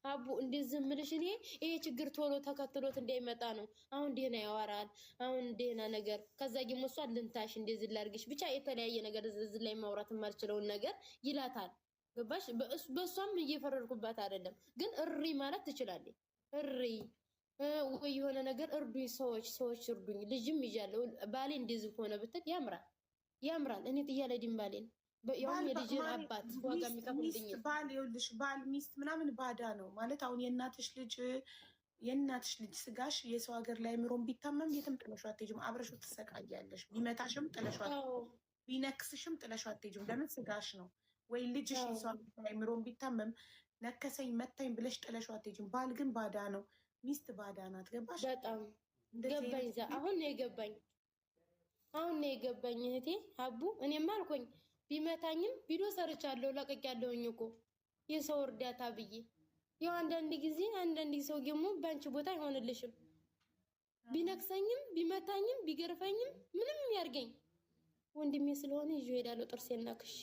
አቡ፣ እንደዚህ የምልሽ እኔ ይሄ ችግር ቶሎ ተከትሎት እንዳይመጣ ነው። አሁን ደህና ያወራል፣ አሁን ደህና ነገር። ከዛ ደግሞ እሷ ልንታሽ እንደዚህ ላድርግሽ ብቻ የተለያየ ነገር እዚህ ላይ ማውራት የማልችለውን ነገር ይላታል። ገባሽ? በእሷም እየፈረድኩባት አይደለም፣ ግን እሪ ማለት ትችላለች። እሪ ወይ የሆነ ነገር እርዱኝ፣ ሰዎች እርዱኝ፣ ልጅም ይዣለሁ፣ ባሌ እንደዚህ ሆነ ብትል ያምራል። እኔ ጥያለ ድንባሌን ያውም የልጅን አባት ዋጋ የሚከፍልልኝ ባል ይኸውልሽ፣ ባል ሚስት ምናምን ባዳ ነው ማለት። አሁን የእናትሽ ልጅ ስጋሽ የሰው ሀገር ላይ ምሮን ቢታመም የትም ጥለሽው አትሄጂም። አብረሽው ትሰቃያለሽ። ቢመታሽም ጥለሽው አትሄጂም፣ ቢነክስሽም ጥለሽው አትሄጂም። ለምን? ስጋሽ ነው። ወይ ልጅሽ የሰው ሀገር ላይ ምሮን ቢታመም ነከሰኝ መታኝ ብለሽ ጥለሽው አትሄጂም። ባል ግን ባዳ ነው፣ ሚስት ባዳ ናት። ገባሽ? በጣም ገባኝ። አሁን ነው የገባኝ እህቴ ሀቡ። እኔማ አልኮኝ ቢመታኝም ቪዲዮ ሰርቻለሁ፣ ለቅቄያለሁኝ እኮ የሰው እርዳታ ብዬ። ያው አንዳንድ ሰው ደግሞ በአንቺ ቦታ አይሆንልሽም። ቢነክሰኝም ቢመታኝም ቢገርፈኝም ምንም ያርገኝ ወንድሜ ስለሆነ ይዤ እሄዳለሁ። ጥርሴና ክሼ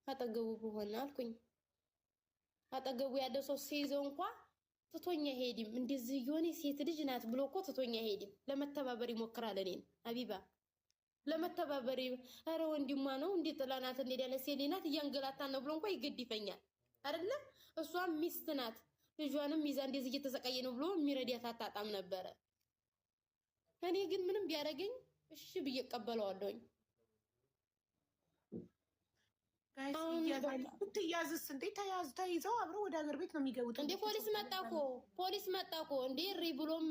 አጠገቡ በሆነ አልኩኝ። አጠገቡ ያለው ሰው ሲይዘው እንኳ ትቶኛ ሄድም። እንደዚህ የሆነ ሴት ልጅ ናት ብሎ እኮ ትቶኛ ሄድም። ለመተባበር ይሞክራል። እኔን አቢባ ለመተባበር ኧረ ወንድሟ ነው እንዴ ጥላናት እንሄዳለን። ሴሌ ናት እያንገላታን ነው ብሎ እንኳ ይገድፈኛል አይደለ? እሷም ሚስት ናት፣ ልጇንም ይዛ እንደዚህ እየተሰቃየ ነው ብሎ የሚረዳት አታጣም ነበረ። እኔ ግን ምንም ቢያደርገኝ እሺ ብዬ እቀበለዋለሁኝ። ትያዝስ እንዴ? ተይዘው አብረው ወደ ሀገር ቤት ነው የሚገቡት እንዴ? ፖሊስ መጣ እኮ እንዴ ሪ ብሎም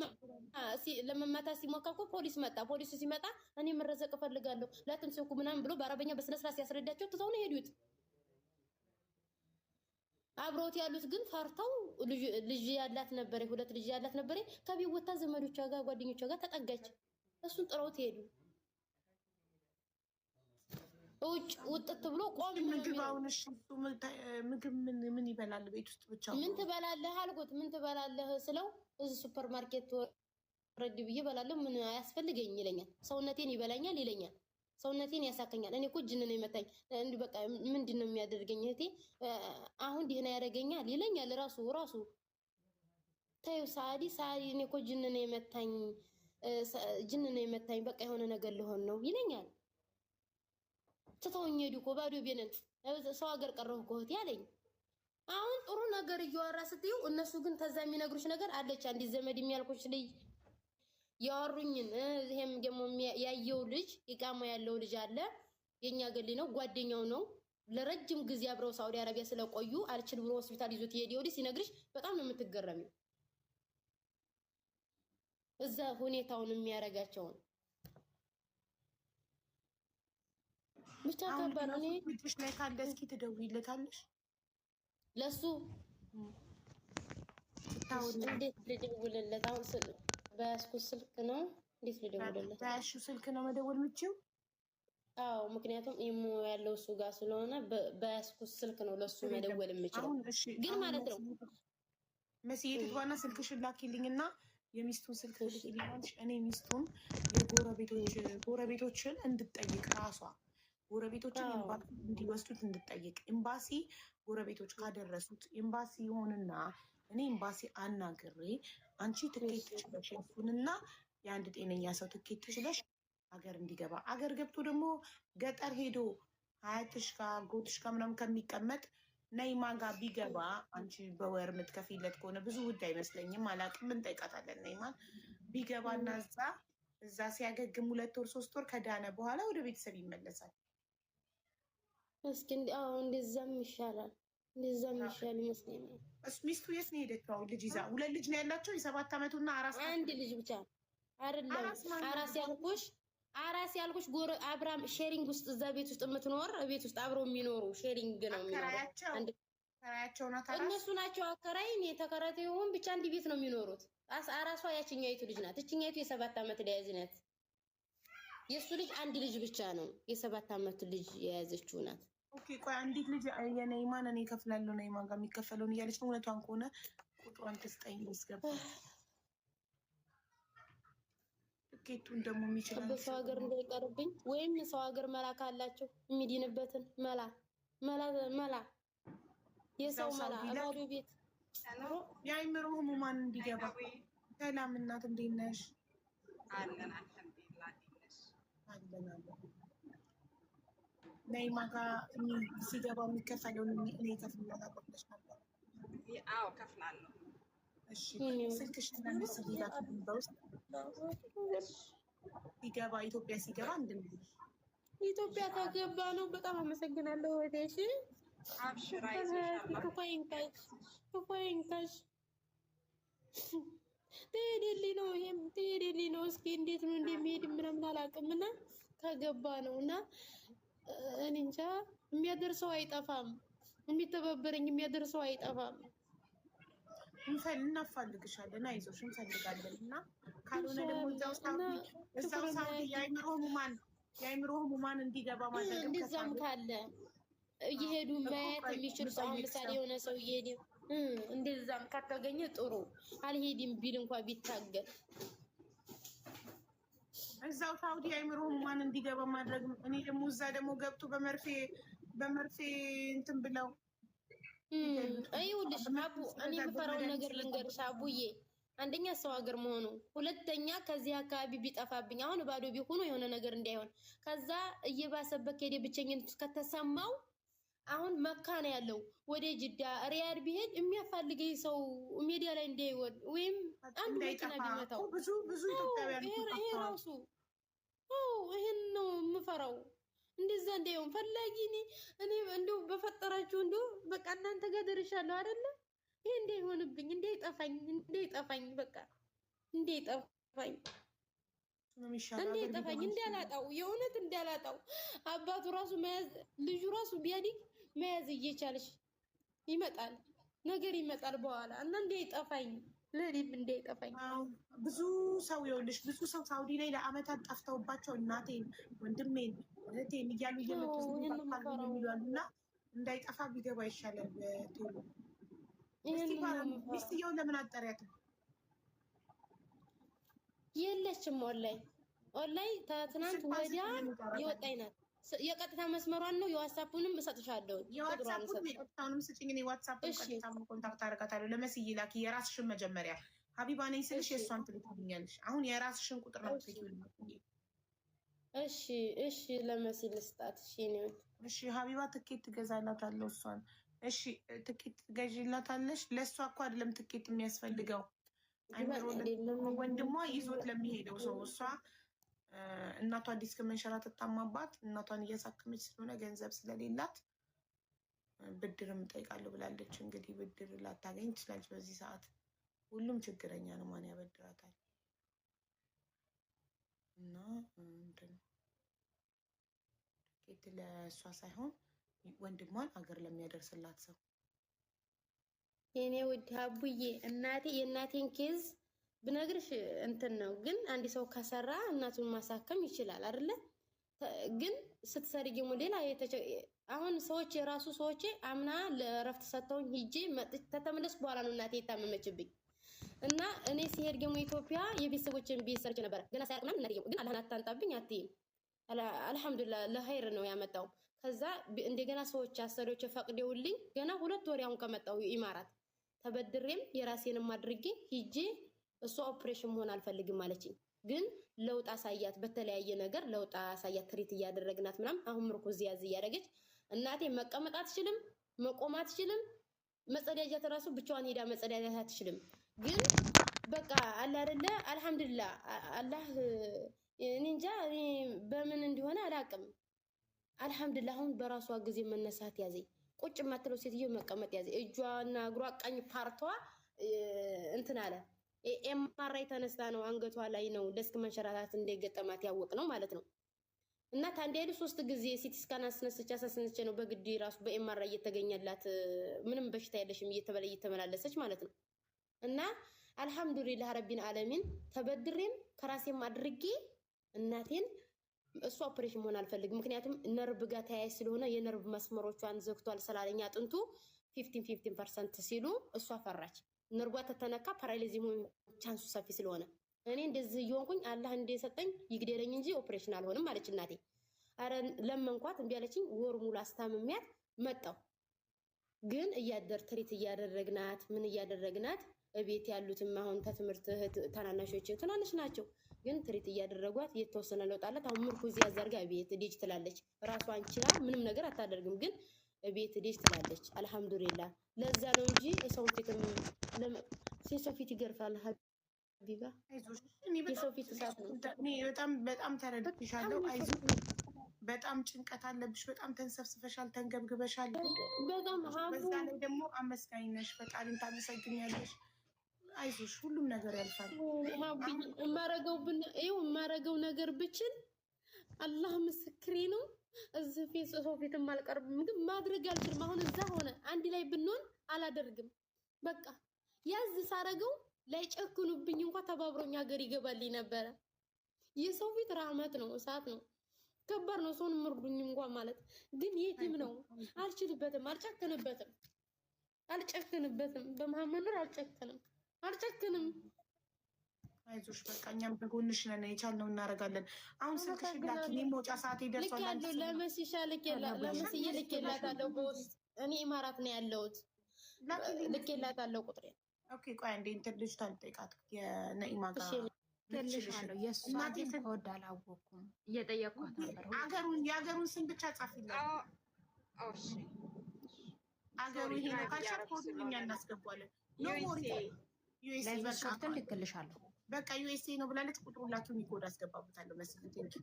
ለመመታት ሲሞክር እኮ ፖሊስ መጣ። ፖሊሱ ሲመጣ እኔ መረዘቅ እፈልጋለሁ ላትምሰኩ ምናምን ብሎ በአረበኛ በስነ ስርዓት ሲያስረዳቸው ትተው ነው የሄዱት። አብረውት ያሉት ግን ፈርተው ልጅ ያላት ነበር፣ ሁለት ልጅ ያላት ነበር። ከቤት ወጣ ዘመዶቿ ጋር ጓደኞቿ ጋር ተጠጋች። እሱን ጥረውት ሄዱ። ውጭ ውጥት ብሎ ቆም። ምግብ አሁንሽ ምግብ ምን ይበላል? ቤት ውስጥ ብቻ ምን ትበላለህ አልኩት። ምን ትበላለህ ስለው እዚህ ሱፐር ማርኬት ወረድ ብዬ እበላለሁ፣ ምን አያስፈልገኝ ይለኛል። ሰውነቴን ይበላኛል ይለኛል፣ ሰውነቴን ያሳከኛል። እኔ እኮ ጅን ነው የመታኝ። እንዲህ በቃ ምንድን ነው የሚያደርገኝ እህቴ? አሁን ደህና ያደርገኛል ይለኛል። ራሱ ተይው ሳዲ፣ እኔ እኮ ጅን ነው የመታኝ፣ በቃ የሆነ ነገር ልሆን ነው ይለኛል። ትተውኝ ሄዱ እኮ ባዶ ቤነን ሰው ሀገር ቀረሁ እኮ እህቴ አለኝ። አሁን ጥሩ ነገር እያወራ ስትዩ እነሱ ግን ተዛ የሚነግሩሽ ነገር አለች። አንዲት ዘመድ የሚያልኩሽ ልጅ ያወሩኝን ይሄም ደግሞ ያየው ልጅ ኢቃማ ያለው ልጅ አለ። የኛ ገሊ ነው፣ ጓደኛው ነው። ለረጅም ጊዜ አብረው ሳውዲ አረቢያ ስለቆዩ አልችል ብሎ ሆስፒታል ይዞት ይሄድ ወዲህ ሲነግርሽ በጣም ነው የምትገረሚው። እዛ ሁኔታውን የሚያረጋቸውን ብቻ ከባድ ነው። ልጅሽ ላይ ካለ እስኪ ትደውይለታለሽ? ለሱ እንዴት ልደውልለት? አሁን በያዝኩት ስልክ ነው። እንዴት ልደውልለት? በያዝሽው ስልክ ነው መደወል የምችው? አዎ፣ ምክንያቱም ኢሞ ያለው እሱ ጋር ስለሆነ በያዝኩት ስልክ ነው ለሱ መደወል የምችለው። ግን ማለት ነው መስዬ ትግባና ስልክሽን ላኪልኝና የሚስቱን ስልክ ልክልኛለሽ። እኔ ሚስቱን ጎረቤቶችን እንድጠይቅ ራሷ ጎረቤቶችን ኤምባሲ እንዲወስዱት እንድጠይቅ፣ ኤምባሲ ጎረቤቶች ካደረሱት ኤምባሲ ይሆንና እኔ ኤምባሲ አናግሬ አንቺ ትኬት ትችለሽ እሱንና የአንድ ጤነኛ ሰው ትኬት ትችለሽ ሀገር እንዲገባ፣ አገር ገብቶ ደግሞ ገጠር ሄዶ ሀያትሽ ጋር ጎትሽ ጋር ምናምን ከሚቀመጥ ነይማ ጋር ቢገባ አንቺ በወር የምትከፊለት ከሆነ ብዙ ውድ አይመስለኝም፣ አላውቅም፣ እንጠይቃታለን። ነይማን ቢገባና እዛ ሲያገግም 2 ወር 3 ወር ከዳነ በኋላ ወደ ቤተሰብ ይመለሳል። እስኪ እንደዛም ይሻላል፣ እንደዛም ይሻል ይመስለኛል። ሚስቱ የት ነው የሄደችው? ልጅ ይዛ 2 ልጅ ነው ያላቸው፣ የ7 ዓመቱና አንድ ልጅ ብቻ አይደለም። አራስ ያልኩሽ አብራም ሼሪንግ ውስጥ እዛ ቤት ውስጥ የምትኖር ቤት ውስጥ አብረው የሚኖሩ ሼሪንግ ነው የሚኖረው። እነሱ ናቸው አከራይ። እኔ ተከራይተው ይሁን ብቻ አንድ ቤት ነው የሚኖሩት። አራሷ ያችኛይቱ ልጅ ናት። እችኛይቱ የ7 ዓመት ልጅ ናት። የእሱ ልጅ አንድ ልጅ ብቻ ነው፣ የ7 ዓመት ልጅ የያዘችው ናት። ኦኬ ቆይ አንዲት ልጅ የነይማን እኔ እከፍላለሁ ነይማን ጋር የሚከፈለውን እያለች ነው። እውነቷን ከሆነ ቁጥሯን ትስጠኝ፣ ይስገባ ትኬቱን ደግሞ የሚችላል በሰው ሀገር እንዳይቀርብኝ ወይም ሰው ሀገር መላክ አላቸው የሚድንበትን መላ የሰው መላ አባዶ ቤት የአይምሮ ህሙማን እንዲገባ። ሰላም እናት እንዴት ነሽ? አለን አልሐምዱሊላህ። አለን ነይማ ጋር ሲገባ የሚከፈለውን እኔ ከፍላለሁ ብለሽ ነበር። አዎ ከፍላለሁ። እሺ ስልክሽን ለምስል ይላክልኝ በውስጥ ሲገባ ኢትዮጵያ ሲገባ እንድንልሽ። ኢትዮጵያ ከገባ ነው። በጣም አመሰግናለሁ ወዴ። እሺ አብሽራ ይዘሻለሁ። ክፋይንካሽ ትሄድልኝ ነው። ይሄም ትሄድልኝ ነው። እስኪ እንዴት ነው እንደሚሄድ ምናምን አላውቅም። እና ከገባ ነው እና እኔ እንጃ የሚያደርሰው አይጠፋም፣ የሚተባበረኝ የሚያደርሰው አይጠፋም። እናፋልግሻለን፣ አይዞሽ እንፈልጋለን። እና ካልሆነ ደግሞ እዛው ሳውዲ የአይምሮ ህሙማን እንዲገባ ማድረግ እንደዛም ካለ እየሄዱ ማየት የሚችል ሰው ምሳሌ የሆነ ሰው እየሄደ እንደዛም ከተገኘ ጥሩ። አልሄድም ቢል እንኳን ቢታገል እዛው ሳውዲ የአይምሮ ህሙማን እንዲገባ ማድረግ። እኔ ደግሞ እዛ ደግሞ ገብቶ በመርፌ እንትን ብለው ይኸውልሽ አቡ፣ እኔ የምፈራውን ነገር ልንገርሽ አቡዬ። አንደኛ ሰው ሀገር መሆኑ፣ ሁለተኛ ከዚህ አካባቢ ቢጠፋብኝ፣ አሁን ባዶ ቢሆኑ የሆነ ነገር እንዳይሆን፣ ከዛ እየባሰበት ከሄደ ብቸኝነት ከተሰማው አሁን መካ ነው ያለው፣ ወደ ጅዳ ሪያድ ቢሄድ የሚያፋልገኝ ሰው ሜዲያ ላይ እንዳይወድ ወይም አንድ መኪና ቢመታው ብዙ ኢትዮጵያውያን ይሄ ራሱ ይሄን ነው የምፈራው። እንደዛ እንዳይሆን ፈላጊ እኔ እንደው በፈጠራችሁ እንደው በቃ እናንተ ጋር ደርሻለሁ አይደለ? ይሄ እንዳይሆንብኝ እንዳይጠፋኝ በቃ እንዳይጠፋኝ እንዳላጣው የእውነት እንዳላጣው። አባቱ ራሱ መያዝ ልጁ ራሱ ቢያድግ መያዝ እየቻለሽ ይመጣል ነገር ይመጣል በኋላ እና እንዳይጠፋኝ ለሪም እንዳይጠፋኝ። ብዙ ሰው ይኸውልሽ፣ ብዙ ሰው ሳውዲ ላይ ለአመታት ጠፍተውባቸው እናቴን፣ ወንድሜን፣ እህቴን እያሉ እየመጡ የሚሏሉ እና እንዳይጠፋ ቢገባ ይሻላል ቶሎ። ሚስትየውን ለምን አጠሪያት? የለችም ኦንላይ ትናንት ወዲያ የወጣኝ ናት። የቀጥታ መስመሯን ነው። የዋትስአፑንም እሰጥሻለሁ። የዋትስአፑንም ስጭኝ። እኔ ዋትስአፑን ቀጥታ ኮንታክት አደርጋታለሁ። ለመስዬ ላኪ። የራስሽን መጀመሪያ ሀቢባ ነኝ ስልሽ የእሷን ትልክልኛለሽ። አሁን የራስሽን ቁጥር ነው ትልክልኝ። እሺ ለመሲ ልስጣት። እሺ ሀቢባ ትኬት ትገዛላታለሁ እሷን። እሺ ትኬት ትገዢላታለሽ። ለእሷ እኮ አይደለም ትኬት የሚያስፈልገው፣ ወንድሟ ይዞት ለሚሄደው ሰው። እሷ እናቷ ዲስክ መንሸራተት ታማባት እናቷን እያሳከመች ስለሆነ ገንዘብ ስለሌላት ብድርም እጠይቃለሁ ብላለች። እንግዲህ ብድር ላታገኝ ትችላለች በዚህ ሰዓት። ሁሉም ችግረኛ ነው፣ ማን ያበድራታል? እና ትኬት ለእሷ ሳይሆን ወንድሟን አገር ለሚያደርስላት ሰው። የኔ ውድ አቡዬ የእናቴን ኬዝ ብነግርሽ እንትን ነው፣ ግን አንድ ሰው ከሰራ እናቱን ማሳከም ይችላል አይደለ? ግን ስትሰሪ ደግሞ ሌላ አሁን የራሱ ሰዎች አምና ለእረፍት ሰጥተውኝ ሂጄ ተተመለስ በኋላ ነው እናቴ የታመመችብኝ። እና እኔ ሲሄድ ደግሞ ኢትዮጵያ የቤተሰቦችን ቤት ሰርቼ ነበረ ገና ሳያቅናም እናቴ ግን አላህን አታንጣብኝ አትይም። አልሐምዱሊላህ ለኸይር ነው ያመጣው። ከዛ እንደገና ሰዎች አሰሪዎች ፈቅደውልኝ ገና 2 ወር ያሁን ከመጣው ኢማራት ተበድሬም የራሴንም አድርጌ ሂጄ እሷ ኦፕሬሽን መሆን አልፈልግም ማለችኝ። ግን ለውጥ አሳያት፣ በተለያየ ነገር ለውጥ አሳያት፣ ትሪት እያደረግናት ምናምን። አሁን ምርኩዝ ያዝ እያደረገች እናቴ መቀመጥ አትችልም፣ መቆም አትችልም፣ መጸዳጃ ተራሱ ብቻዋን ሄዳ መጸዳጃ አትችልም። ግን በቃ አለ አይደለ አልሐምዱሊላህ አላህ እኔ እንጃ በምን እንደሆነ አላውቅም። አልሐምዱሊላህ አሁን በራሷ ጊዜ መነሳት ያዘኝ። ቁጭ ማትለው ሴትዮ መቀመጥ ያዘኝ። እጇና እግሯ ቀኝ ፓርቷ እንትን አለ። ኤምአርአይ ተነስታ ነው አንገቷ ላይ ነው ደስክ መንሸራታት እንደገጠማት ያወቅ ነው ማለት ነው። እና ታንዴ 3 ጊዜ ሲቲ ስካን አስነስቼ ነው በግዲ ራሱ በኤምአርአይ እየተገኘላት ምንም በሽታ የለሽም እየተመላለሰች ማለት ነው። እና አልሐምዱሊላህ ረቢን ዓለሚን ተበድሬም ከራሴም አድርጌ እናቴን እሷ ኦፕሬሽን መሆን አልፈልግም። ምክንያቱም ነርቭ ጋር ተያያዥ ስለሆነ የነርቭ መስመሮቿን ዘግቷል ስላለኝ አጥንቱ 15% ሲሉ እሷ ፈራች። ነርቧ ተተነካ ፓራሊዝ መሆን ቻንሱ ሰፊ ስለሆነ እኔ እንደዚህ እየሆንኩኝ አላህ እንደሰጠኝ ይግደለኝ እንጂ ኦፕሬሽን አልሆንም አለች እናቴ። አረ ለመንኳት እምቢ አለችኝ። ወር ሙሉ አስታምሚያት መጣሁ። ግን እያደር ትሪት እያደረግናት ምን እያደረግናት እቤት ያሉትም አሁን ከትምህርት ታናናሾች ትናንሽ ናቸው፣ ግን ትሪት እያደረጓት የተወሰነ ለውጥ አላት። አሁን ምርኩዝ ያዘርጋ ቤት ዲጅ ትላለች። ራሷን ችላ ምንም ነገር አታደርግም፣ ግን ቤት ዲጅ ትላለች። አልሐምዱሊላህ። ለዛ ነው እንጂ የሰው ፊትም የሰው ፊት ይገርፋል። ሀቢባ የሰው ፊት እሳት ነው። በጣም ተረድቻለሁ። አይዞሽ። በጣም ጭንቀት አለብሽ። በጣም ተንሰፍስፈሻል፣ ተንገብግበሻል። በጣም በዛ ላይ ደግሞ አመስጋኝ ነሽ። ፈጣሪን ታመሰግኛለሽ። አይዞሽ፣ ሁሉም ነገር ያልፋል። የማረገው ነገር ብችል አላህ ምስክሬ ነው። እዚህ ፊት ሰው ፊትም አልቀርብም፣ ግን ማድረግ አልችልም። አሁን እዛ ሆነ አንድ ላይ ብንሆን አላደርግም። በቃ ያዝ ሳረገው ላይ ጨክኑብኝ እንኳን ተባብሮኝ ሀገር ይገባልኝ ነበረ። የሰው ፊት ራህመት ነው፣ እሳት ነው። ከባድ ነው። ሰውን ምርዱኝ እንኳን ማለት ግን የትም ነው። አልችልበትም፣ አልጨክንበትም። በመሐመድ ኑር አልጨክንም። አይዞሽ በቃ እኛም በጎንሽ ነን። የቻልነው እናደርጋለን። አሁን ስልክሽ ላኪ፣ መውጫ ሰዓት ይደርሷል። ለመስሻ ለመስዬ ልኬላታለሁ በውስጥ። እኔ ኢማራት ነው ያለሁት። ልኬላታለሁ ቁጥሬ። ኦኬ ቆይ አንዴ እንትን ልጅቷን ልጠይቃት የነኢማ ጋር ልሻለሁ። የእሷን ኮድ አላወኩም፣ እየጠየኳት ነበር። የሀገሩን ስም ብቻ ጻፊላት። አገሩ ይሄ ነው ካልሻት ኮዱን እኛ እናስገባለን። ዩኤስኤ ለበሶርትን ልክልሻለሁ። በቃ ዩኤስኤ ነው ብላለች። ቁጥሩን ላኪው፣ ኮድ አስገባበታለሁ መስሎኝ። ቴንኪ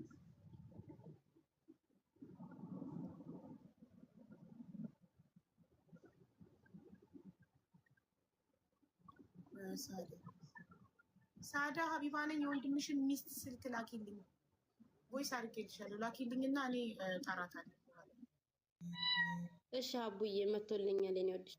ሳዳ ሀቢባ ነኝ። የወንድምሽን ሚስት ስልክ ላኪልኝ፣ ቮይስ አድርጌልሻለሁ። ላኪልኝ እና እኔ ጠራታለሁ። እሺ አቡዬ መቶልኛል። እኔ ወድሽ